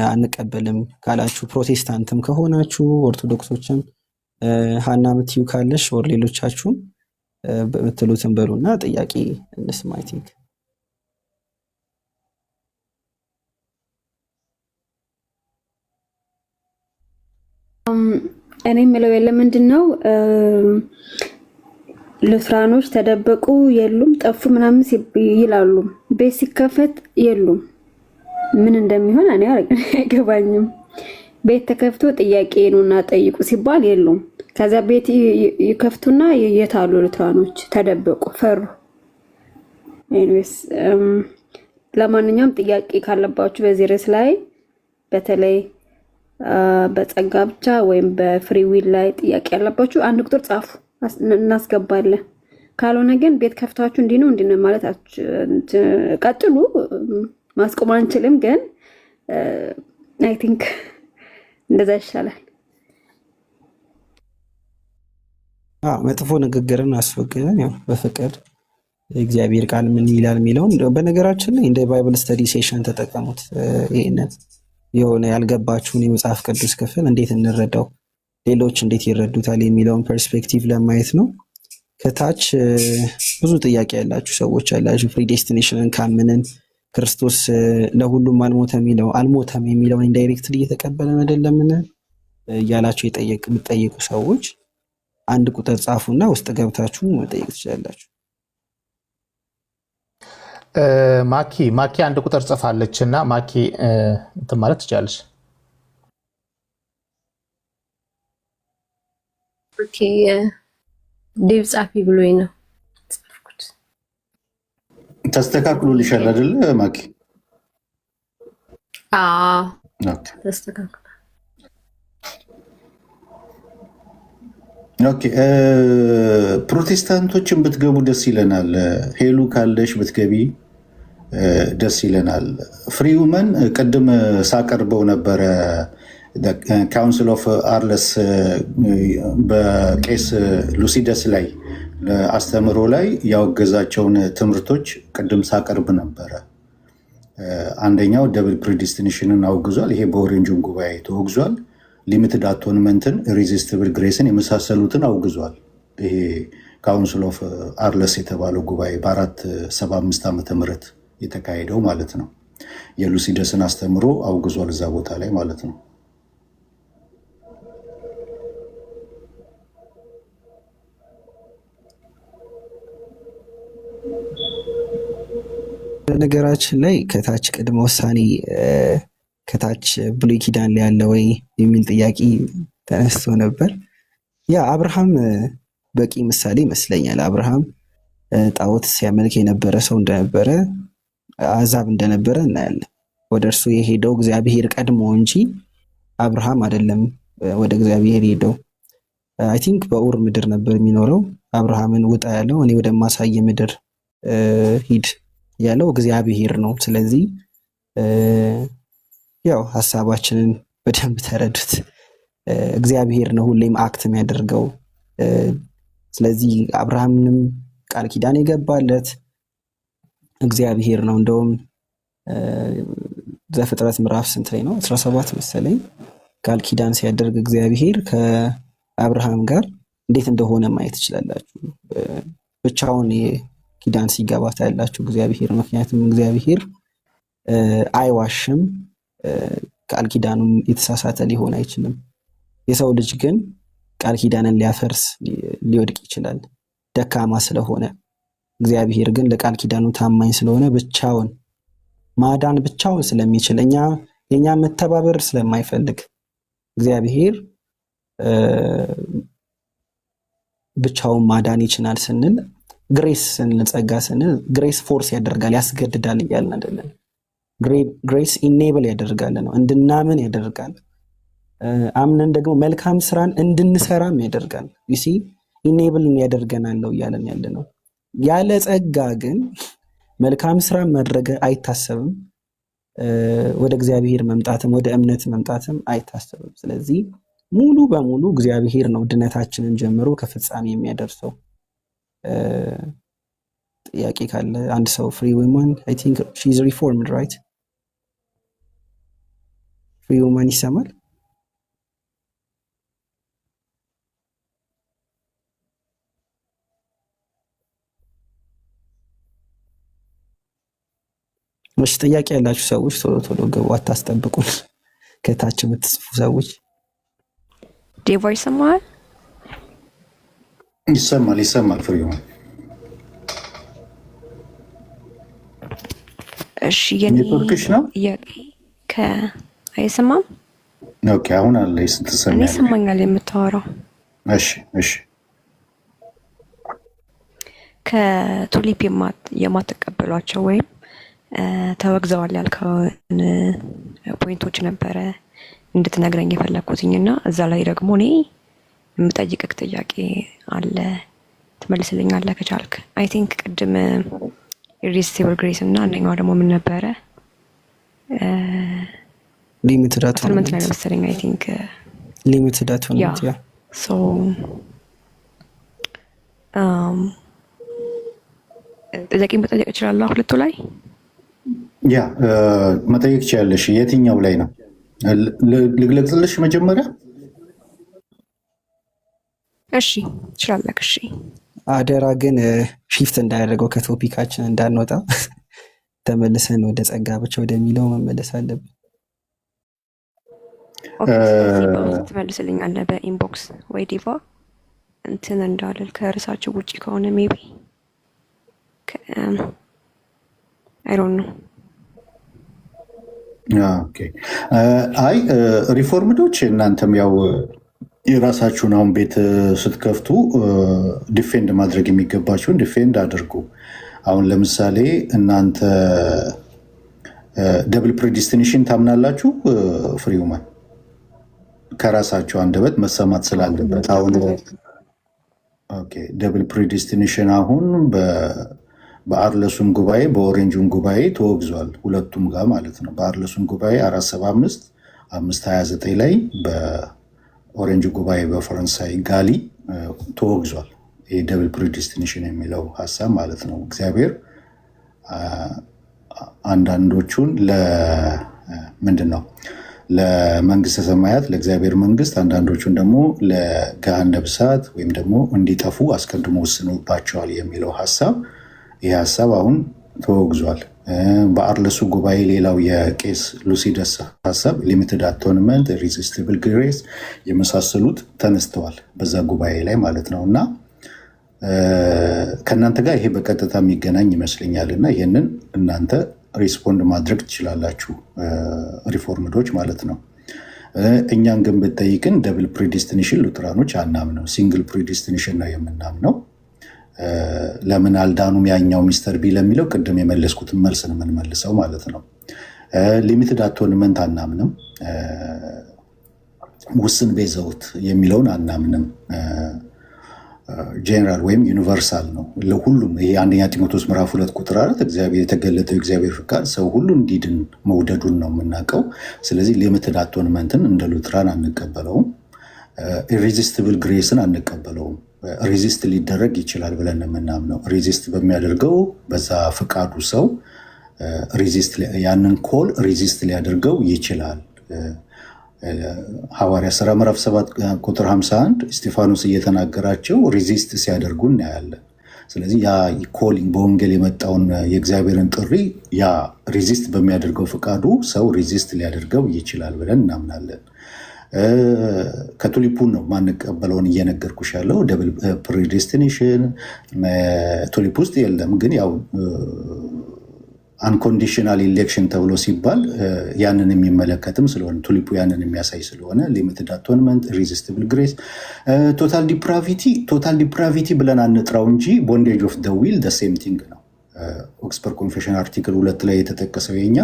አንቀበልም ካላችሁ፣ ፕሮቴስታንትም ከሆናችሁ ኦርቶዶክሶችም ሀና ምትዩ ካለሽ ወር ሌሎቻችሁም ምትሉትን በሉና ጥያቄ እንስማ። አይ ቲንክ እኔ የምለው ምንድን ነው ሉትራኖች ተደበቁ የሉም ጠፉ ምናምን ይላሉ። ቤት ሲከፈት የሉም። ምን እንደሚሆን እኔ አይገባኝም። ቤት ተከፍቶ ጥያቄ ነውና ጠይቁ ሲባል የሉም። ከዛ ቤት ይከፍቱና የታሉ ሉትራኖች? ተደበቁ፣ ፈሩ። ኤኒዌይስ ለማንኛውም ጥያቄ ካለባችሁ በዚህ ርዕስ ላይ በተለይ በጸጋ ብቻ ወይም በፍሪ ዊል ላይ ጥያቄ ያለባችሁ አንድ ቁጥር ጻፉ፣ እናስገባለን። ካልሆነ ግን ቤት ከፍታችሁ እንዲህ ነው ማለት ቀጥሉ፣ ማስቆም አንችልም። ግን አይ ቲንክ እንደዛ ይሻላል። መጥፎ ንግግርን አስወግደን ያው በፍቅር እግዚአብሔር ቃል ምን ይላል የሚለውን በነገራችን ላይ እንደ ባይብል ስተዲ ሴሽን ተጠቀሙት። ይሄንን የሆነ ያልገባችሁን የመጽሐፍ ቅዱስ ክፍል እንዴት እንረዳው፣ ሌሎች እንዴት ይረዱታል የሚለውን ፐርስፔክቲቭ ለማየት ነው። ከታች ብዙ ጥያቄ ያላችሁ ሰዎች ያላችሁ ፕሪዴስቲኔሽንን ካምንን ክርስቶስ ለሁሉም አልሞተም የሚለውን ኢንዳይሬክትሊ እየተቀበለን አይደለምን እያላችሁ የምትጠይቁ ሰዎች አንድ ቁጥር ጻፉና ውስጥ ገብታችሁ መጠየቅ ትችላላችሁ። ማኪ አንድ ቁጥር ጽፋለች እና ማኪ እንትን ማለት ትችላለች። ኦኬ ዴቭ ጻፊ ብሎኝ ነው ጻፍኩት። ተስተካክሎልሻል አይደለ ማኪ? ተስተካክሏል። ኦኬ ፕሮቴስታንቶችን ብትገቡ ደስ ይለናል። ሄሉ ካለሽ ብትገቢ ደስ ይለናል። ፍሪ ውመን ቅድም ሳቀርበው ነበረ። ካውንስል ኦፍ አርለስ በቄስ ሉሲደስ ላይ አስተምሮ ላይ ያወገዛቸውን ትምህርቶች ቅድም ሳቀርብ ነበረ። አንደኛው ደብል ፕሪዲስቲኔሽንን አውግዟል። ይሄ በኦሬንጁን ጉባኤ ተወግዟል። ሊሚትድ አቶንመንትን፣ ኢሬዚስቲብል ግሬስን የመሳሰሉትን አውግዟል። ይሄ ካውንስል ኦፍ አርለስ የተባለው ጉባኤ በ475 ዓመተ ምህረት የተካሄደው ማለት ነው። የሉሲደስን አስተምሮ አውግዟል እዛ ቦታ ላይ ማለት ነው። በነገራችን ላይ ከታች ቅድመ ውሳኔ ከታች ብሉይ ኪዳን ላይ ያለ ወይ የሚል ጥያቄ ተነስቶ ነበር። ያ አብርሃም በቂ ምሳሌ ይመስለኛል። አብርሃም ጣዖት ሲያመልክ የነበረ ሰው እንደነበረ አሕዛብ እንደነበረ እናያለን። ወደ እርሱ የሄደው እግዚአብሔር ቀድሞ እንጂ አብርሃም አይደለም ወደ እግዚአብሔር ሄደው። አይ ቲንክ በኡር ምድር ነበር የሚኖረው። አብርሃምን ውጣ ያለው እኔ ወደማሳይ ምድር ሂድ ያለው እግዚአብሔር ነው። ስለዚህ ያው ሐሳባችንን በደንብ ተረዱት። እግዚአብሔር ነው ሁሌም አክት የሚያደርገው። ስለዚህ አብርሃምንም ቃል ኪዳን የገባለት እግዚአብሔር ነው። እንደውም ዘፍጥረት ምዕራፍ ስንት ላይ ነው? 17 መሰለኝ። ቃል ኪዳን ሲያደርግ እግዚአብሔር ከአብርሃም ጋር እንዴት እንደሆነ ማየት ትችላላችሁ። ብቻውን ኪዳን ሲገባ ታያላችሁ እግዚአብሔር። ምክንያቱም እግዚአብሔር አይዋሽም፣ ቃል ኪዳኑም የተሳሳተ ሊሆን አይችልም። የሰው ልጅ ግን ቃል ኪዳንን ሊያፈርስ ሊወድቅ ይችላል ደካማ ስለሆነ። እግዚአብሔር ግን ለቃል ኪዳኑ ታማኝ ስለሆነ ብቻውን ማዳን ብቻውን ስለሚችል የኛ መተባበር ስለማይፈልግ እግዚአብሔር ብቻውን ማዳን ይችላል ስንል ግሬስ ስንል ጸጋ ስንል ግሬስ ፎርስ ያደርጋል ያስገድዳል እያልን አይደለም። ግሬስ ኢኔብል ያደርጋል ነው፣ እንድናምን ያደርጋል። አምነን ደግሞ መልካም ስራን እንድንሰራም ያደርጋል። ዩሲ ኢኔብል ያደርገናል ነው እያለን ያለ ነው። ያለ ጸጋ ግን መልካም ስራ ማድረግ አይታሰብም። ወደ እግዚአብሔር መምጣትም ወደ እምነት መምጣትም አይታሰብም። ስለዚህ ሙሉ በሙሉ እግዚአብሔር ነው ድነታችንን ጀምሮ ከፍጻሜ የሚያደርሰው። ጥያቄ ካለ አንድ ሰው ፍሪ ውመን አይ ቲንክ ሺ ኢዝ ሪፎርምድ ራይት? ፍሪ ውመን ይሰማል? እሺ ጥያቄ ያላችሁ ሰዎች ቶሎ ቶሎ ገቡ፣ አታስጠብቁን። ከታች የምትጽፉ ሰዎች ዴቮ ይሰማል? ይሰማል ፍሬው። እሺ ኔትወርክሽ ነው አይሰማም? ኦኬ አሁን አለ ስትሰማኝ እኔ ይሰማኛል የምታወራው። እሺ ከቱሊፕ የማትቀበሏቸው ወይም ተወግዘዋል ያልከውን ፖይንቶች ነበረ እንድትነግረኝ የፈለኩትኝና እዛ ላይ ደግሞ እኔ የምጠይቅህ ጥያቄ አለ፣ ትመልስልኛለህ ከቻልክ። አይ ቲንክ ቅድም ኢሪሲስቲብል ግሬስ እና አንደኛው ደግሞ ምን ነበረ? ሊሚትድ አቶንመንት ላይ መሰለኝ። አይ ቲንክ ሊሚትድ አቶንመንት ያ ሶ ጥያቄ መጠየቅ እችላለሁ ሁለቱ ላይ? ያ መጠየቅ ትችላለሽ። የትኛው ላይ ነው ልግለጽልሽ? መጀመሪያ እሺ ትችላለህ። እሺ አደራ ግን ሺፍት እንዳያደርገው ከቶፒካችን እንዳንወጣ ተመልሰን ወደ ጸጋ ብቻ ወደሚለው መመለስ አለብን። ኦኬ ትመልስልኛለህ በኢንቦክስ ወይ ዲቫ እንትን እንዳልል ከርዕሳቸው ውጪ ከሆነ ሜቢ አይ ዶንት ኖ። ኦኬ አይ ሪፎርምዶች እናንተም ያው የራሳችሁን አሁን ቤት ስትከፍቱ ዲፌንድ ማድረግ የሚገባችሁን ዲፌንድ አድርጉ። አሁን ለምሳሌ እናንተ ደብል ፕሬዲስቲኔሽን ታምናላችሁ? ፍሪውማን ከራሳችሁ አንደበት መሰማት ስላለበት አሁን ኦኬ ደብል ፕሬዲስቲኔሽን አሁን በአርለሱም ጉባኤ በኦሬንጁም ጉባኤ ተወግዟል። ሁለቱም ጋር ማለት ነው። በአርለሱም ጉባኤ 475 529 ላይ በኦሬንጁ ጉባኤ በፈረንሳይ ጋሊ ተወግዟል። ይህ ደብል ፕሬዲስቲኔሽን የሚለው ሀሳብ ማለት ነው። እግዚአብሔር አንዳንዶቹን ምንድን ነው ለመንግስተ ሰማያት ለእግዚአብሔር መንግስት፣ አንዳንዶቹን ደግሞ ለገሃነመ እሳት ወይም ደግሞ እንዲጠፉ አስቀድሞ ወስኖባቸዋል የሚለው ሀሳብ ይህ ሀሳብ አሁን ተወግዟል። በአርለሱ ጉባኤ ሌላው የቄስ ሉሲደስ ሀሳብ ሊሚትድ አቶንመንት፣ ኢሪሲስቲብል ግሬስ የመሳሰሉት ተነስተዋል በዛ ጉባኤ ላይ ማለት ነው። እና ከእናንተ ጋር ይሄ በቀጥታ የሚገናኝ ይመስለኛል እና ይህንን እናንተ ሪስፖንድ ማድረግ ትችላላችሁ ሪፎርምዶች ማለት ነው። እኛን ግን ብትጠይቅን ደብል ፕሪዲስቲኔሽን ሉትራኖች አናምነው፣ ሲንግል ፕሪዲስቲኔሽን ነው የምናምነው። ለምን አልዳኑም ያኛው ሚስተር ቢ ለሚለው ቅድም የመለስኩትን መልስ ነው የምንመልሰው ማለት ነው። ሊሚትድ አቶንመንት አናምንም። ውስን ቤዘውት የሚለውን አናምንም። ጄኔራል ወይም ዩኒቨርሳል ነው ለሁሉም። ይሄ አንደኛ ጢሞቴዎስ ምዕራፍ 2 ቁጥር 4 እግዚአብሔር የተገለጠው የእግዚአብሔር ፍቃድ ሰው ሁሉ እንዲድን መውደዱን ነው የምናውቀው። ስለዚህ ሊሚትድ አቶንመንትን እንደ ሉትራን አንቀበለውም። ኢሬዚስቲብል ግሬስን አንቀበለውም። ሬዚስት ሊደረግ ይችላል ብለን የምናምነው ሬዚስት በሚያደርገው በዛ ፍቃዱ ሰው ያንን ኮል ሬዚስት ሊያደርገው ይችላል። ሐዋርያ ሥራ ምዕራፍ 7 ቁጥር 51 እስጢፋኖስ እየተናገራቸው ሬዚስት ሲያደርጉ እናያለን። ስለዚህ ያ ኮሊንግ በወንጌል የመጣውን የእግዚአብሔርን ጥሪ ያ ሬዚስት በሚያደርገው ፍቃዱ ሰው ሬዚስት ሊያደርገው ይችላል ብለን እናምናለን። ከቱሊፑን ነው ማንቀበለውን እየነገርኩሽ ያለው። ደብል ፕሪዴስቲኔሽን ቱሊፕ ውስጥ የለም። ግን ያው አንኮንዲሽናል ኢሌክሽን ተብሎ ሲባል ያንን የሚመለከትም ስለሆነ ቱሊፑ ያንን የሚያሳይ ስለሆነ ሊሚትድ አቶንመንት፣ ኢሬዚስቲብል ግሬስ፣ ቶታል ዲፕራቪቲ ብለን አንጥራው እንጂ ቦንዴጅ ኦፍ ደ ዊል ደ ሴም ቲንግ ነው። ኦክስፐርድ ኮንፌሽን አርቲክል 2 ላይ የተጠቀሰው የኛ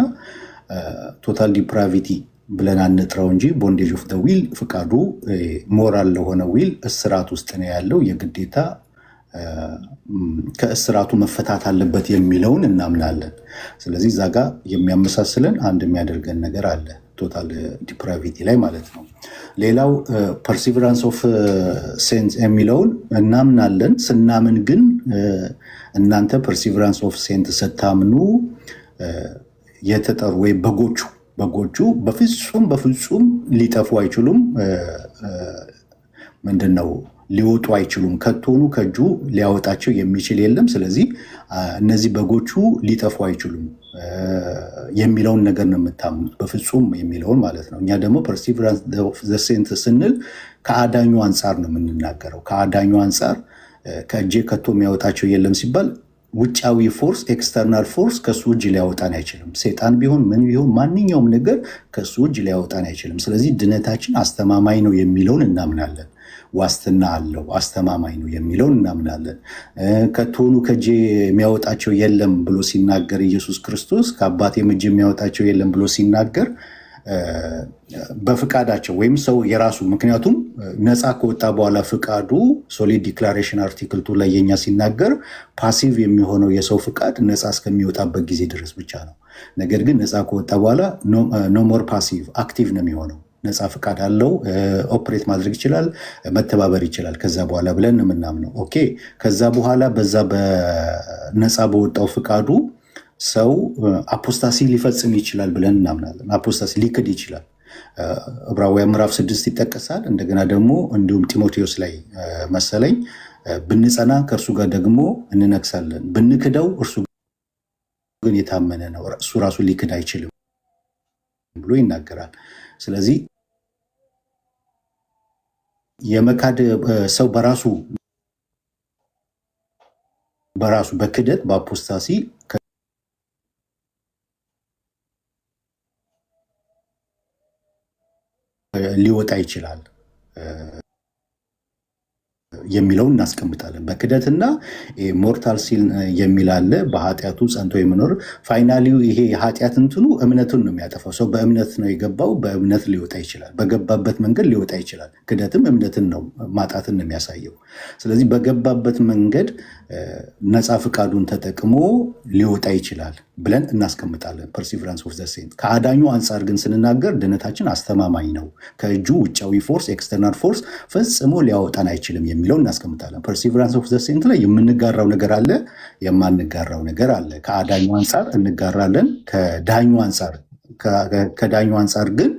ቶታል ዲፕራቪቲ ብለን አንጥራው እንጂ ቦንዴጅ ኦፍ ደ ዊል ፍቃዱ ሞራል ለሆነ ዊል እስራት ውስጥ ነው ያለው። የግዴታ ከእስራቱ መፈታት አለበት የሚለውን እናምናለን። ስለዚህ እዛ ጋር የሚያመሳስለን አንድ የሚያደርገን ነገር አለ ቶታል ዲፕራቪቲ ላይ ማለት ነው። ሌላው ፐርሲቨራንስ ኦፍ ሴንት የሚለውን እናምናለን። ስናምን ግን እናንተ ፐርሲቨራንስ ኦፍ ሴንት ስታምኑ የተጠሩ ወይ በጎቹ በፍጹም ሊጠፉ አይችሉም። ምንድነው ሊወጡ አይችሉም። ከቶኑ ከእጁ ሊያወጣቸው የሚችል የለም። ስለዚህ እነዚህ በጎቹ ሊጠፉ አይችሉም የሚለውን ነገር ነው የምታምኑት፣ በፍጹም የሚለውን ማለት ነው። እኛ ደግሞ ፐርሲቨራንስ ኦፍ ዘ ሴንት ስንል ከአዳኙ አንጻር ነው የምንናገረው። ከአዳኙ አንጻር ከእጄ ከቶ የሚያወጣቸው የለም ሲባል ውጫዊ ፎርስ ኤክስተርናል ፎርስ ከሱ እጅ ሊያወጣን አይችልም። ሴጣን ቢሆን ምን ቢሆን ማንኛውም ነገር ከሱ እጅ ሊያወጣን አይችልም። ስለዚህ ድነታችን አስተማማኝ ነው የሚለውን እናምናለን። ዋስትና አለው፣ አስተማማኝ ነው የሚለውን እናምናለን። ከቶኑ ከእጄ የሚያወጣቸው የለም ብሎ ሲናገር ኢየሱስ ክርስቶስ ከአባቴም እጅ የሚያወጣቸው የለም ብሎ ሲናገር በፍቃዳቸው ወይም ሰው የራሱ ምክንያቱም ነፃ ከወጣ በኋላ ፍቃዱ ሶሊድ ዲክላሬሽን አርቲክል 2 ላይ የኛ ሲናገር ፓሲቭ የሚሆነው የሰው ፍቃድ ነፃ እስከሚወጣበት ጊዜ ድረስ ብቻ ነው። ነገር ግን ነፃ ከወጣ በኋላ ኖ ሞር ፓሲቭ አክቲቭ ነው የሚሆነው። ነፃ ፍቃድ አለው፣ ኦፕሬት ማድረግ ይችላል፣ መተባበር ይችላል ከዛ በኋላ ብለን የምናምነው። ኦኬ ከዛ በኋላ በዛ በነፃ በወጣው ፍቃዱ ሰው አፖስታሲ ሊፈጽም ይችላል ብለን እናምናለን። አፖስታሲ ሊክድ ይችላል። ዕብራውያን ምዕራፍ 6 ይጠቀሳል። እንደገና ደግሞ እንዲሁም ጢሞቴዎስ ላይ መሰለኝ ብንጸና ከእርሱ ጋር ደግሞ እንነግሳለን፣ ብንክደው እርሱ ግን የታመነ ነው፣ እሱ ራሱ ሊክድ አይችልም ብሎ ይናገራል። ስለዚህ የመካድ ሰው በራሱ በክደት በአፖስታሲ ሊወጣ ይችላል የሚለውን እናስቀምጣለን። በክደትና ሞርታል ሲል የሚል አለ፣ በኃጢአቱ ጸንቶ የሚኖር ፋይናሊ ይሄ የኃጢአት እንትኑ እምነቱን ነው የሚያጠፋው። ሰው በእምነት ነው የገባው፣ በእምነት ሊወጣ ይችላል። በገባበት መንገድ ሊወጣ ይችላል። ክደትም እምነትን ነው ማጣትን ነው የሚያሳየው። ስለዚህ በገባበት መንገድ ነፃ ፍቃዱን ተጠቅሞ ሊወጣ ይችላል ብለን እናስቀምጣለን። ፐርሲቨራንስ ኦፍ ዘ ሴንት። ከአዳኙ አንጻር ግን ስንናገር ድነታችን አስተማማኝ ነው፣ ከእጁ ውጫዊ ፎርስ ኤክስተርናል ፎርስ ፈጽሞ ሊያወጣን አይችልም የሚለው እናስቀምጣለን። ፐርሲቨራንስ ኦፍ ዘ ሴንት ላይ የምንጋራው ነገር አለ፣ የማንጋራው ነገር አለ። ከአዳኙ አንጻር እንጋራለን፣ ከዳኙ አንጻር ግን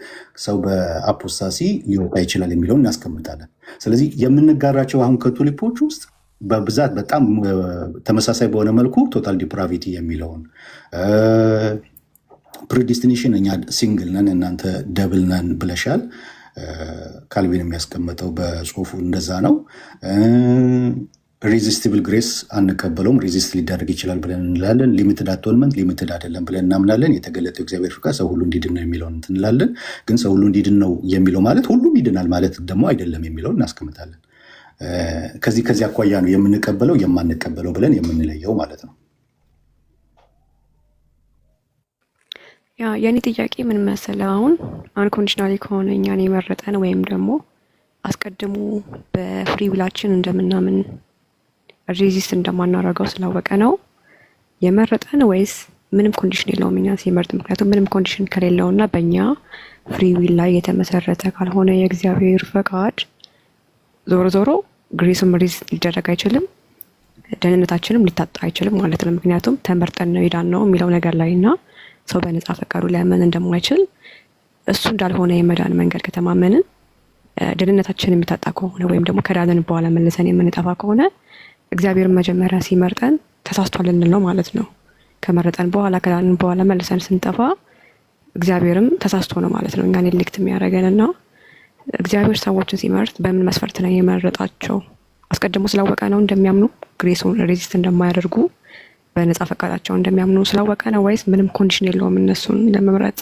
ሰው በአፖስታሲ ሊወጣ ይችላል የሚለውን እናስቀምጣለን። ስለዚህ የምንጋራቸው አሁን ከቱሊፖች ውስጥ በብዛት በጣም ተመሳሳይ በሆነ መልኩ ቶታል ዲፕራቪቲ የሚለውን ፕሪዲስቲኔሽን፣ እኛ ሲንግል ነን እናንተ ደብል ነን ብለሻል። ካልቪን የሚያስቀምጠው በጽሁፉ እንደዛ ነው። ሬዚስቲብል ግሬስ አንቀበለውም፣ ሬዚስት ሊደረግ ይችላል ብለን እንላለን። ሊሚትድ አቶንመንት ሊሚትድ አይደለም ብለን እናምናለን። የተገለጠው እግዚአብሔር ፍቃድ ሰው ሁሉ እንዲድን ነው የሚለውን እንላለን። ግን ሰው ሁሉ እንዲድን ነው የሚለው ማለት ሁሉም ይድናል ማለት ደግሞ አይደለም የሚለውን እናስቀምጣለን። ከዚህ አኳያ ነው የምንቀበለው የማንቀበለው ብለን የምንለየው ማለት ነው። የኔ ጥያቄ ምን መሰለህ፣ አሁን አንኮንዲሽናሊ ከሆነ እኛን የመረጠን ወይም ደግሞ አስቀድሞ በፍሪ ዊላችን እንደምናምን ሬዚስት እንደማናረገው ስላወቀ ነው የመረጠን ወይስ ምንም ኮንዲሽን የለውም እኛን ሲመርጥ? ምክንያቱም ምንም ኮንዲሽን ከሌለውና በእኛ ፍሪ ዊል ላይ የተመሰረተ ካልሆነ የእግዚአብሔር ፈቃድ ዞሮ ዞሮ ግሬስም ሬዚስት ሊደረግ አይችልም፣ ደህንነታችንም ሊታጣ አይችልም ማለት ነው። ምክንያቱም ተመርጠን ነው የዳን ነው የሚለው ነገር ላይ እና ሰው በነፃ ፈቃዱ ሊያመን እንደማይችል እሱ እንዳልሆነ የመዳን መንገድ ከተማመንን ደህንነታችን የሚታጣ ከሆነ ወይም ደግሞ ከዳንን በኋላ መልሰን የምንጠፋ ከሆነ እግዚአብሔርን መጀመሪያ ሲመርጠን ተሳስቷል ልንል ነው ማለት ነው። ከመረጠን በኋላ ከዳንን በኋላ መልሰን ስንጠፋ እግዚአብሔርም ተሳስቶ ነው ማለት ነው እኛን ኤሌክት የሚያደርገን እና እግዚአብሔር ሰዎችን ሲመርጥ በምን መስፈርት ነው የመረጣቸው? አስቀድሞ ስላወቀ ነው እንደሚያምኑ ግሬሱን ሬዚስት እንደማያደርጉ በነፃ ፈቃዳቸው እንደሚያምኑ ስላወቀ ነው ወይስ ምንም ኮንዲሽን የለውም እነሱን ለመምረጥ?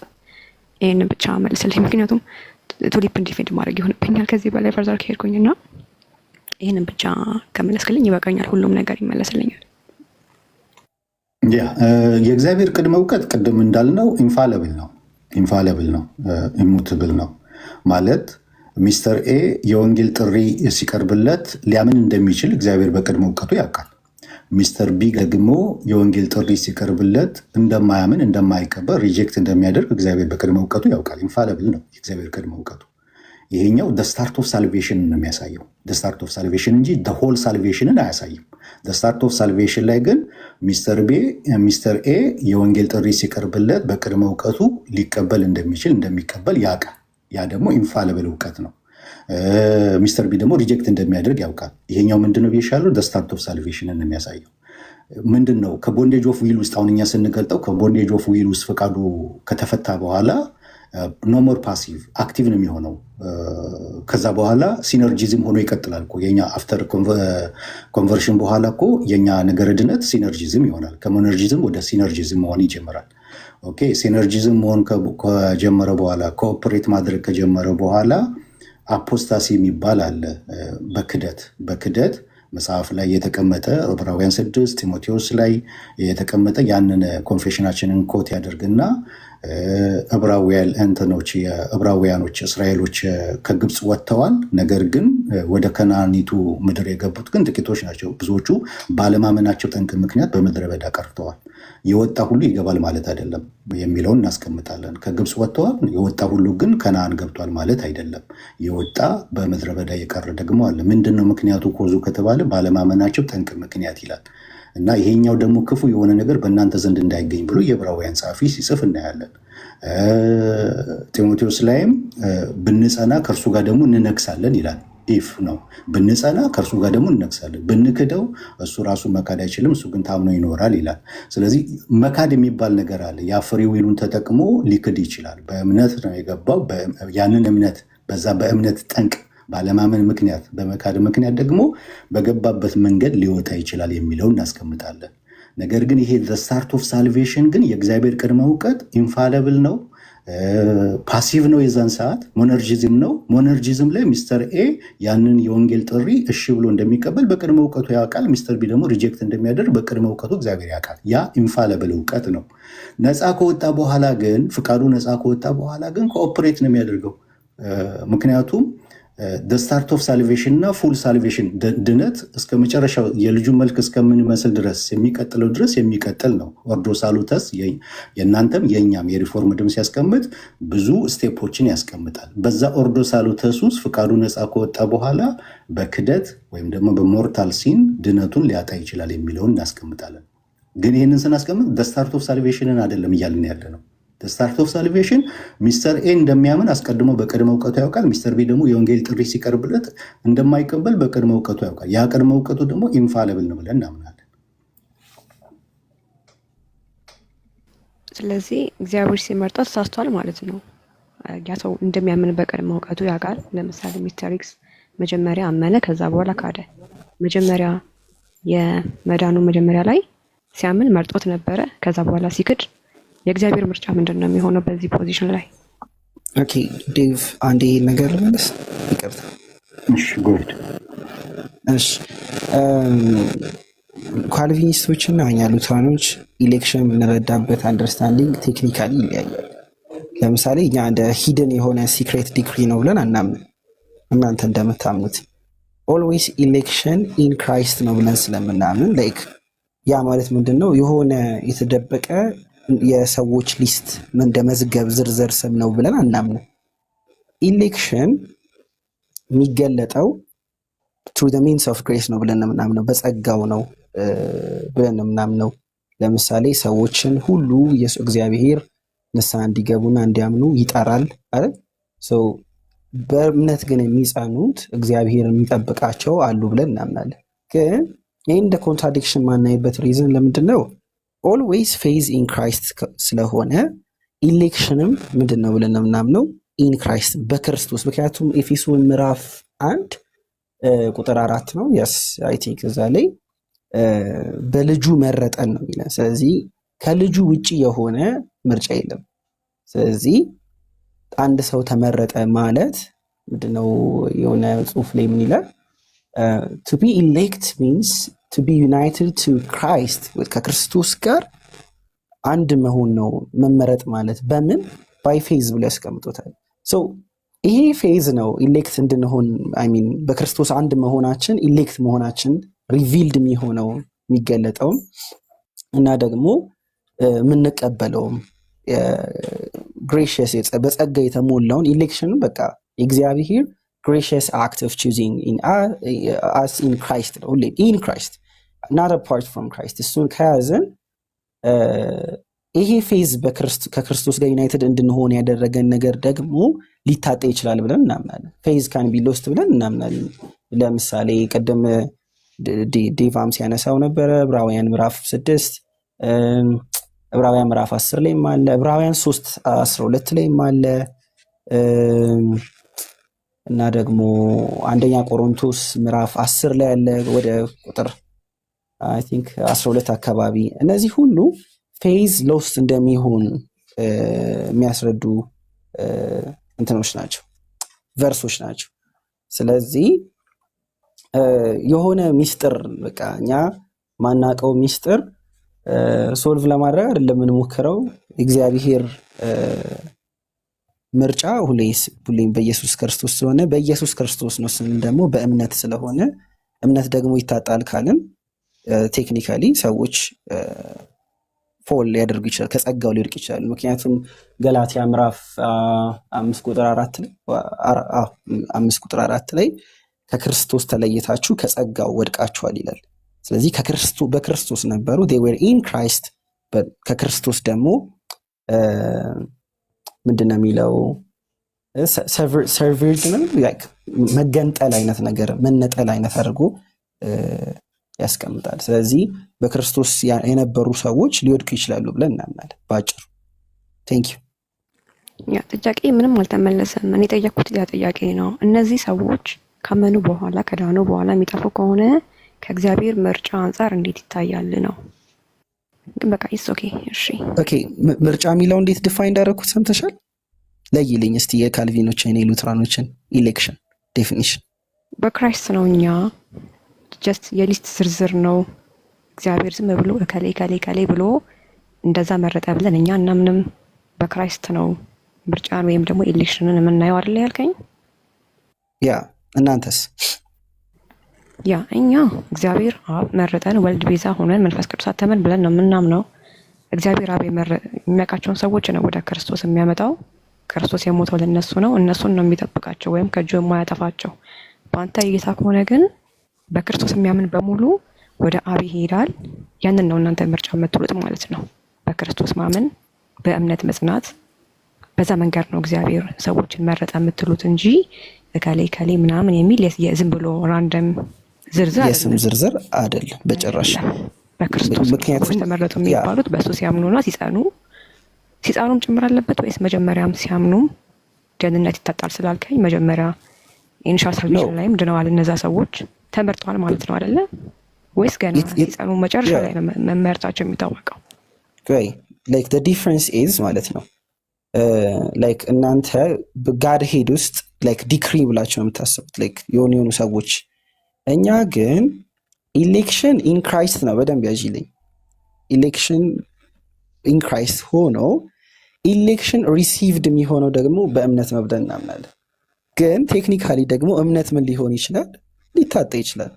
ይህንን ብቻ መልስልኝ። ምክንያቱም ቱሊፕን ዲፌንድ ማድረግ ይሆንብኛል ከዚህ በላይ ፈርዘር ከሄድኩኝና ይህንን ብቻ ከመለስክልኝ ይበቃኛል፣ ሁሉም ነገር ይመለስልኛል። የእግዚአብሔር ቅድመ እውቀት ቅድም እንዳልነው ኢንፋለብል ነው፣ ኢሙትብል ነው ማለት ሚስተር ኤ የወንጌል ጥሪ ሲቀርብለት ሊያምን እንደሚችል እግዚአብሔር በቅድመ እውቀቱ ያውቃል። ሚስተር ቢ ደግሞ የወንጌል ጥሪ ሲቀርብለት እንደማያምን እንደማይቀበል ሪጀክት እንደሚያደርግ እግዚአብሔር በቅድመ እውቀቱ ያውቃል። ኢንፋለብል ነው የእግዚአብሔር ቅድመ እውቀቱ። ይሄኛው ስታርት ኦፍ ሳልቬሽን ነው የሚያሳየው፣ ስታርት ኦፍ ሳልቬሽን እንጂ ሆል ሳልቬሽንን አያሳይም። ስታርት ኦፍ ሳልቬሽን ላይ ግን ሚስተር ኤ የወንጌል ጥሪ ሲቀርብለት በቅድመ እውቀቱ ሊቀበል እንደሚችል እንደሚቀበል ያውቃል። ያ ደግሞ ኢንፋለብል እውቀት ነው። ሚስተር ቢ ደግሞ ሪጀክት እንደሚያደርግ ያውቃል። ይሄኛው ምንድነው ብዬሻለሁ? ስታርት ኦፍ ሳልቬሽንን የሚያሳየው ምንድን ነው? ከቦንዴጅ ኦፍ ዊል ውስጥ አሁን እኛ ስንገልጠው ከቦንዴጅ ኦፍ ዊል ውስጥ ፈቃዱ ከተፈታ በኋላ ኖሞር ፓሲቭ አክቲቭ ነው የሚሆነው። ከዛ በኋላ ሲነርጂዝም ሆኖ ይቀጥላል እኮ የኛ አፍተር ኮንቨርሽን በኋላ እኮ የኛ ነገረ ድነት ሲነርጂዝም ይሆናል። ከሞነርጂዝም ወደ ሲነርጂዝም መሆን ይጀምራል። ኦኬ ሲነርጂዝም መሆን ከጀመረ በኋላ ኮኦፕሬት ማድረግ ከጀመረ በኋላ አፖስታሲ የሚባል አለ። በክደት መጽሐፍ ላይ የተቀመጠ ዕብራውያን 6 ጢሞቴዎስ ላይ የተቀመጠ ያንን ኮንፌሽናችንን ኮት ያደርግና ዕብራውያኖች እስራኤሎች ከግብፅ ወጥተዋል። ነገር ግን ወደ ከነዓኒቱ ምድር የገቡት ግን ጥቂቶች ናቸው። ብዙዎቹ ባለማመናቸው ጠንቅ ምክንያት በምድረ በዳ ቀርተዋል። የወጣ ሁሉ ይገባል ማለት አይደለም የሚለውን እናስቀምጣለን። ከግብፅ ወጥተዋል፣ የወጣ ሁሉ ግን ከነዓን ገብቷል ማለት አይደለም። የወጣ በምድረ በዳ የቀረ ደግሞ አለ። ምንድነው ምክንያቱ? ኮዙ ከተባለ ባለማመናቸው ጠንቅ ምክንያት ይላል። እና ይሄኛው ደግሞ ክፉ የሆነ ነገር በእናንተ ዘንድ እንዳይገኝ ብሎ የዕብራውያን ጸሐፊ ሲጽፍ እናያለን። ጢሞቴዎስ ላይም ብንጸና ከእርሱ ጋር ደግሞ እንነግሳለን ይላል። ኢፍ ነው ብንጸና ከእርሱ ጋር ደግሞ እንነግሳለን። ብንክደው እሱ ራሱ መካድ አይችልም፣ እሱ ግን ታምኖ ይኖራል ይላል። ስለዚህ መካድ የሚባል ነገር አለ። ያ ፍሪ ዊሉን ተጠቅሞ ሊክድ ይችላል። በእምነት ነው የገባው። ያንን እምነት በዛ በእምነት ጠንቅ ባለማመን ምክንያት በመካድ ምክንያት ደግሞ በገባበት መንገድ ሊወጣ ይችላል የሚለውን እናስቀምጣለን። ነገር ግን ይሄ ስታርት ኦፍ ሳልቬሽን ግን የእግዚአብሔር ቅድመ እውቀት ኢንፋለብል ነው፣ ፓሲቭ ነው። የዛን ሰዓት ሞነርጂዝም ነው። ሞነርጂዝም ላይ ሚስተር ኤ ያንን የወንጌል ጥሪ እሺ ብሎ እንደሚቀበል በቅድመ እውቀቱ ያውቃል። ሚስተር ቢ ደግሞ ሪጀክት እንደሚያደርግ በቅድመ እውቀቱ እግዚአብሔር ያውቃል። ያ ኢንፋለብል እውቀት ነው። ነፃ ከወጣ በኋላ ግን ፍቃዱ ነፃ ከወጣ በኋላ ግን ኮኦፕሬት ነው የሚያደርገው። ምክንያቱም ስታርት ኦፍ ሳልቬሽን እና ፉል ሳልቬሽን ድነት እስከ መጨረሻው የልጁ መልክ እስከምንመስል ድረስ የሚቀጥለው ድረስ የሚቀጥል ነው። ኦርዶ ሳሉተስ የእናንተም የእኛም የሪፎርምድም ሲያስቀምጥ ብዙ ስቴፖችን ያስቀምጣል። በዛ ኦርዶ ሳሉተስ ውስጥ ፍቃዱ ነፃ ከወጣ በኋላ በክደት ወይም ደግሞ በሞርታል ሲን ድነቱን ሊያጣ ይችላል የሚለውን እናስቀምጣለን። ግን ይህንን ስናስቀምጥ ስታርት ኦፍ ሳልቬሽንን አይደለም እያልን ያለ ነው። ስታርት ኦፍ ሳልቬሽን ሚስተር ኤ እንደሚያምን አስቀድሞ በቅድመ እውቀቱ ያውቃል። ሚስተር ቢ ደግሞ የወንጌል ጥሪ ሲቀርብለት እንደማይቀበል በቅድመ እውቀቱ ያውቃል። ያ ቅድመ እውቀቱ ደግሞ ኢንፋለብል ነው ብለን እናምናለን። ስለዚህ እግዚአብሔር ሲመርጠው ተሳስቷል ማለት ነው። ያ ሰው እንደሚያምን በቅድመ እውቀቱ ያውቃል። ለምሳሌ ሚስተር ኤክስ መጀመሪያ አመነ፣ ከዛ በኋላ ካደ። መጀመሪያ የመዳኑ መጀመሪያ ላይ ሲያምን መርጦት ነበረ። ከዛ በኋላ ሲክድ የእግዚአብሔር ምርጫ ምንድን ነው የሚሆነው በዚህ ፖዚሽን ላይ? ኦኬ ዴቭ አንዴ ነገር ልመለስ፣ ይቅርታ። እሺ ጎድ እሺ ካልቪኒስቶችና እኛ ሉተራኖች ኢሌክሽን የምንረዳበት አንደርስታንዲንግ ቴክኒካሊ ይለያያል። ለምሳሌ እኛ እንደ ሂድን የሆነ ሲክሬት ዲግሪ ነው ብለን አናምን። እናንተ እንደምታምኑት ኦልዌይስ ኢሌክሽን ኢን ክራይስት ነው ብለን ስለምናምን ላይክ ያ ማለት ምንድን ነው? የሆነ የተደበቀ የሰዎች ሊስት እንደ መዝገብ ዝርዝር ስም ነው ብለን አናምንም። ኢሌክሽን የሚገለጠው ትሩ ዘ ሚንስ ኦፍ ግሬስ ነው ብለን የምናምነው፣ በጸጋው ነው ብለን የምናምነው። ለምሳሌ ሰዎችን ሁሉ እግዚአብሔር ንስሐ እንዲገቡና እንዲያምኑ ይጠራል አይደል? በእምነት ግን የሚጸኑት እግዚአብሔር የሚጠብቃቸው አሉ ብለን እናምናለን። ግን ይህ እንደ ኮንትራዲክሽን ማናይበት ሪዝን ለምንድን ነው? ኦልዌይስ ፌዝ ኢን ክራይስት ስለሆነ ኢሌክሽንም ምንድን ነው ብለን የምናምነው ኢን ክራይስት በክርስቶስ። ምክንያቱም ኤፌሶን ምዕራፍ 1 ቁጥር 4 ነው የስ አይ ቲንክ እዛ ላይ በልጁ መረጠን ነው የሚለን። ስለዚህ ከልጁ ውጭ የሆነ ምርጫ የለም። ስለዚህ አንድ ሰው ተመረጠ ማለት ምንድነው? የሆነ ጽሁፍ ላይ ምን ይላል? to be elect means to be united to Christ ከክርስቶስ ጋር አንድ መሆን ነው መመረጥ ማለት። በምን ባይ ፌዝ ብሎ ያስቀምጦታል። ይሄ ፌዝ ነው ኢሌክት እንድንሆን ሚን በክርስቶስ አንድ መሆናችን ኢሌክት መሆናችን ሪቪልድ የሚሆነው የሚገለጠውም እና ደግሞ የምንቀበለውም ግሬሽየስ በጸጋ የተሞላውን ኢሌክሽን በቃ የእግዚአብሔር ግሬሽየስ አክት ኦፍ ቹዚንግ አስ ኢን ክራይስት ነው። ሁሌ ኢን ክራይስት ናት አፓርት ፍሮም ክራይስት። እሱን ከያዘን ይሄ ፌዝ ከክርስቶስ ጋር ዩናይትድ እንድንሆን ያደረገን ነገር ደግሞ ሊታጠ ይችላል ብለን እናምናለን። ፌዝ ካን ቢ ሎስት ብለን እናምናለን። ለምሳሌ ቅድም ዴቫም ሲያነሳው ነበረ ዕብራውያን ምዕራፍ 6 ዕብራውያን ምዕራፍ 10 ላይም አለ፣ ዕብራውያን 3:12 ላይም አለ እና ደግሞ አንደኛ ቆሮንቶስ ምዕራፍ 10 ላይ አለ ወደ ቁጥር አይ ቲንክ 12 አካባቢ። እነዚህ ሁሉ ፌዝ ሎስት እንደሚሆን የሚያስረዱ እንትኖች ናቸው፣ ቨርሶች ናቸው። ስለዚህ የሆነ ሚስጥር በቃ እኛ ማናቀው ሚስጥር ሶልቭ ለማድረግ አይደለም የምንሞክረው። እግዚአብሔር ምርጫ ሁሌም በኢየሱስ ክርስቶስ ስለሆነ በኢየሱስ ክርስቶስ ነው ስንል ደግሞ በእምነት ስለሆነ እምነት ደግሞ ይታጣል ካልን ቴክኒካሊ ሰዎች ፎል ሊያደርጉ ይችላል፣ ከጸጋው ሊወድቅ ይችላል። ምክንያቱም ገላትያ ምዕራፍ 5:4 ላይ ከክርስቶስ ተለይታችሁ ከጸጋው ወድቃችኋል ይላል። ስለዚህ በክርስቶስ ነበሩ they were in Christ ከክርስቶስ ደግሞ ምንድነው የሚለው ሰርቨርድ ነው መገንጠል አይነት ነገር መነጠል አይነት አድርጎ ያስቀምጣል። ስለዚህ በክርስቶስ የነበሩ ሰዎች ሊወድቁ ይችላሉ ብለን እናምናለን ባጭሩ። ቴንክ ዩ። ያ ጥያቄ ምንም አልተመለሰም። እኔ ጠየቅኩት ያ ጥያቄ ነው። እነዚህ ሰዎች ካመኑ በኋላ ከዳኑ በኋላ የሚጠፉ ከሆነ ከእግዚአብሔር ምርጫ አንጻር እንዴት ይታያል ነው? ግን በቃ ኦኬ እሺ ኦኬ። ምርጫ የሚለው እንዴት ዲፋይን እንዳደረኩት ሰምተሻል? ለይልኝ እስቲ የካልቪኖችን የሉትራኖችን ኢሌክሽን ዴፊኒሽን። በክራይስት ነው። እኛ ጀስት የሊስት ዝርዝር ነው። እግዚአብሔር ዝም ብሎ ከሌ ብሎ እንደዛ መረጠ ብለን እኛ እናምንም። በክራይስት ነው ምርጫን ወይም ደግሞ ኢሌክሽንን የምናየው አይደል ያልከኝ? ያ እናንተስ? ያ እኛ እግዚአብሔር አብ መረጠን፣ ወልድ ቤዛ ሆነን፣ መንፈስ ቅዱስ አተመን ብለን ነው የምናምነው። እግዚአብሔር አብ የሚያውቃቸውን ሰዎች ነው ወደ ክርስቶስ የሚያመጣው። ክርስቶስ የሞተው ለነሱ ነው፣ እነሱን ነው የሚጠብቃቸው ወይም ከእጁ የማያጠፋቸው። በአንተ እይታ ከሆነ ግን በክርስቶስ የሚያምን በሙሉ ወደ አብ ይሄዳል። ያንን ነው እናንተ ምርጫ የምትሉት ማለት ነው። በክርስቶስ ማመን፣ በእምነት መጽናት፣ በዛ መንገድ ነው እግዚአብሔር ሰዎችን መረጠ የምትሉት እንጂ ከሌ ምናምን የሚል የዝም ብሎ ራንደም ዝርዝር የስም ዝርዝር አይደለም በጭራሽ። በክርስቶስ ምክንያቱም ተመረጡ የሚባሉት በእሱ ሲያምኑና ሲጻኑም ጭምር አለበት ወይስ መጀመሪያም ሲያምኑም ደህንነት ይታጣል ስላልከኝ መጀመሪያ ኢኒሻል ሳልቬሽን ላይም ድነዋል እነዛ ሰዎች ተመርጠዋል ማለት ነው አይደለ? ወይስ ገና ሲጻኑ መጨረሻ ላይ ነው መመረጣቸው የሚታወቀው? ላይክ the difference is ማለት ነው ላይክ እናንተ በጋድ ሄድ ውስጥ ላይክ ዲክሪ ብላችሁ ነው የምታስቡት። ላይክ የሆኑ ሰዎች እኛ ግን ኢሌክሽን ኢን ክራይስት ነው። በደንብ ያዥልኝ። ኢሌክሽን ኢን ክራይስት ሆኖ ኢሌክሽን ሪሲቭድ የሚሆነው ደግሞ በእምነት ነው ብለን እናምናለን። ግን ቴክኒካሊ ደግሞ እምነት ምን ሊሆን ይችላል? ሊታጠ ይችላል።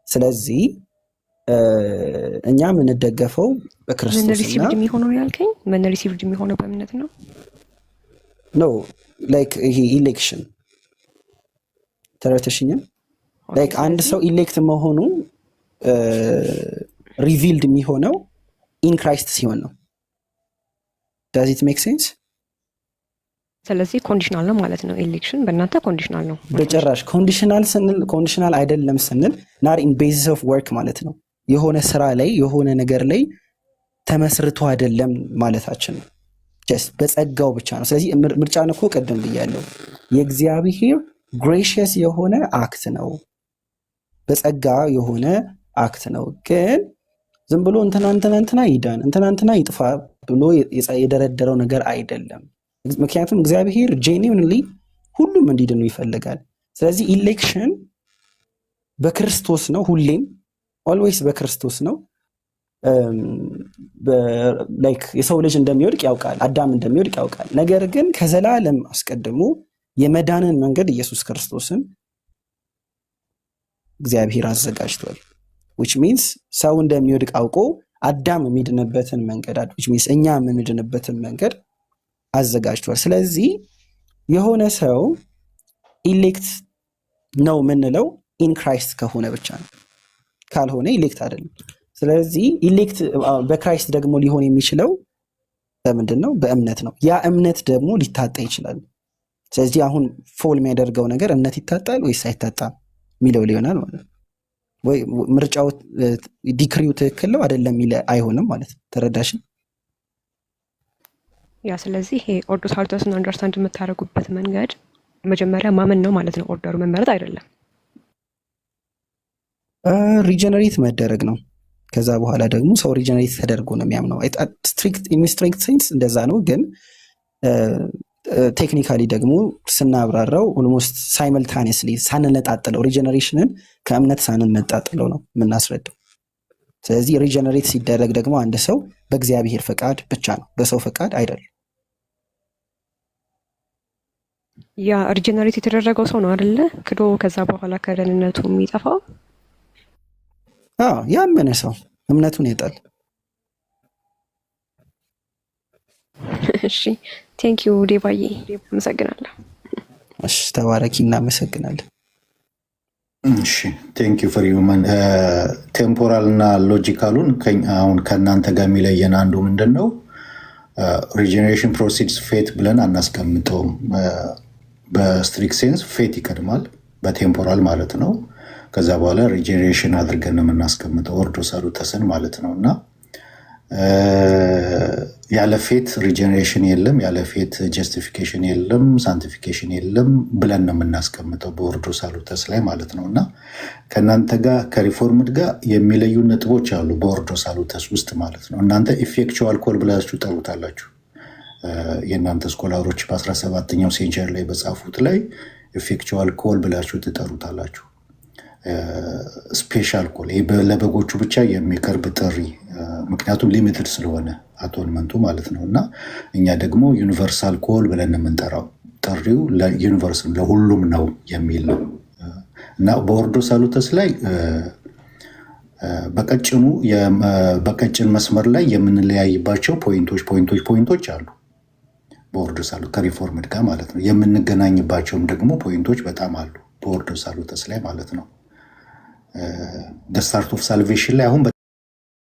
ስለዚህ እኛ የምንደገፈው በክርስቶስ ምን ሪሲቭድ የሚሆነው ያልከኝ? ምን ሪሲቭድ የሚሆነው በእምነት ነው? ኖ ላይክ ይሄ ኢሌክሽን ተረተሽኛ ላይክ አንድ ሰው ኢሌክት መሆኑ ሪቪልድ የሚሆነው ኢን ክራይስት ሲሆን ነው። ዳዝ ኢት ሜክ ሴንስ? ስለዚህ ኮንዲሽናል ነው ማለት ነው። ኤሌክሽን በእናንተ ኮንዲሽናል ነው። በጭራሽ ኮንዲሽናል ስንል ኮንዲሽናል አይደለም ስንል ናት ኢን ቤዚስ ኦፍ ወርክ ማለት ነው። የሆነ ስራ ላይ የሆነ ነገር ላይ ተመስርቶ አይደለም ማለታችን ነው። ጀስት በጸጋው ብቻ ነው። ስለዚህ ምርጫን እኮ ቀደም ብያለሁ፣ የእግዚአብሔር ግሬሽየስ የሆነ አክት ነው፣ በጸጋ የሆነ አክት ነው። ግን ዝም ብሎ እንትና ይዳን እንትና ይጥፋ ብሎ የደረደረው ነገር አይደለም። ምክንያቱም እግዚአብሔር ጄኒውንሊ ሁሉም እንዲድኑ ይፈልጋል። ስለዚህ ኢሌክሽን በክርስቶስ ነው፣ ሁሌም ኦልዌይስ በክርስቶስ ነው። ላይክ የሰው ልጅ እንደሚወድቅ ያውቃል፣ አዳም እንደሚወድቅ ያውቃል። ነገር ግን ከዘላለም አስቀድሞ የመዳንን መንገድ ኢየሱስ ክርስቶስን እግዚአብሔር አዘጋጅቷል። which means ሰው እንደሚወድቅ አውቆ አዳም የሚድንበትን መንገድ which means እኛ የምንድንበትን መንገድ አዘጋጅቷል። ስለዚህ የሆነ ሰው ኢሌክት ነው የምንለው ኢን ክራይስት ከሆነ ብቻ ነው፣ ካልሆነ ኢሌክት አይደለም። ስለዚህ ኢሌክት በክራይስት ደግሞ ሊሆን የሚችለው በምንድን ነው? በእምነት ነው። ያ እምነት ደግሞ ሊታጣ ይችላል። ስለዚህ አሁን ፎል የሚያደርገው ነገር እምነት ይታጣል ወይስ አይታጣም የሚለው ሊሆናል ማለት ነው። ወይ ምርጫው ዲክሪው ትክክል ነው አይደለም የሚለ አይሆንም ማለት ነው። ተረዳሽ? ያ ስለዚህ ይሄ ኦርዶ ሳሉተስን አንደርስታንድ የምታደርጉበት መንገድ መጀመሪያ ማመን ነው ማለት ነው። ኦርደሩ መመረጥ አይደለም፣ ሪጀነሬት መደረግ ነው። ከዛ በኋላ ደግሞ ሰው ሪጀነሬት ተደርጎ ነው የሚያምነው። ስትሪክት ሴንስ እንደዛ ነው። ግን ቴክኒካሊ ደግሞ ስናብራራው ኦልሞስት ሳይመልታኒየስሊ ሳንነጣጥለው ሪጀነሬሽንን ከእምነት ሳንነጣጥለው ነው የምናስረዳው። ስለዚህ ሪጀነሬት ሲደረግ ደግሞ አንድ ሰው በእግዚአብሔር ፈቃድ ብቻ ነው፣ በሰው ፈቃድ አይደለም። ያ ሪጀነሬት የተደረገው ሰው ነው አይደለ? ክዶ ከዛ በኋላ ከደህንነቱ የሚጠፋው ያመነ ሰው እምነቱን ይጣል። እሺ ቴንክ ዩ ዴቫዬ፣ አመሰግናለሁ። እሺ ተባረኪ፣ እናመሰግናለን። እሺ ቴንክ ዩ ፎር ዩማን ቴምፖራል እና ሎጂካሉን አሁን ከእናንተ ጋር የሚለየን አንዱ ምንድን ነው? ሪጀኔሬሽን ፕሮሲድስ ፌት ብለን አናስቀምጠውም። በስትሪክት ሴንስ ፌት ይቀድማል፣ በቴምፖራል ማለት ነው። ከዛ በኋላ ሪጀኔሬሽን አድርገን ነው የምናስቀምጠው፣ ኦርዶ ሳሉተስን ማለት ነው። እና ያለ ፌት ሪጀኔሬሽን የለም፣ ያለ ፌት ጀስቲፊኬሽን የለም፣ ሳንቲፊኬሽን የለም ብለን ነው የምናስቀምጠው በኦርዶ ሳሉተስ ላይ ማለት ነው። እና ከእናንተ ጋር ከሪፎርምድ ጋር የሚለዩ ነጥቦች አሉ በኦርዶ ሳሉተስ ውስጥ ማለት ነው። እናንተ ኢፌክቹዋል ኮል ብላችሁ ጠሩታላችሁ። የእናንተ ስኮላሮች በ17ኛው ሴንቸሪ ላይ በጻፉት ላይ ኢፌክቹዋል ኮል ብላችሁ ትጠሩታላችሁ። ስፔሻል ኮል ለበጎቹ ብቻ የሚቀርብ ጥሪ፣ ምክንያቱም ሊሚትድ ስለሆነ አቶንመንቱ ማለት ነው። እና እኛ ደግሞ ዩኒቨርሳል ኮል ብለን የምንጠራው ጥሪው ለዩኒቨርስ ለሁሉም ነው የሚል ነው። እና በኦርዶ ሳሉተስ ላይ በቀጭን መስመር ላይ የምንለያይባቸው ፖይንቶች አሉ። በኦርዶ ሳሉተስ ከሪፎርምድ ጋር ማለት ነው። የምንገናኝባቸውም ደግሞ ፖይንቶች በጣም አሉ በኦርዶ ሳሉተስ ላይ ማለት ነው። ስታርት ኦፍ ሳልቬሽን ላይ አሁን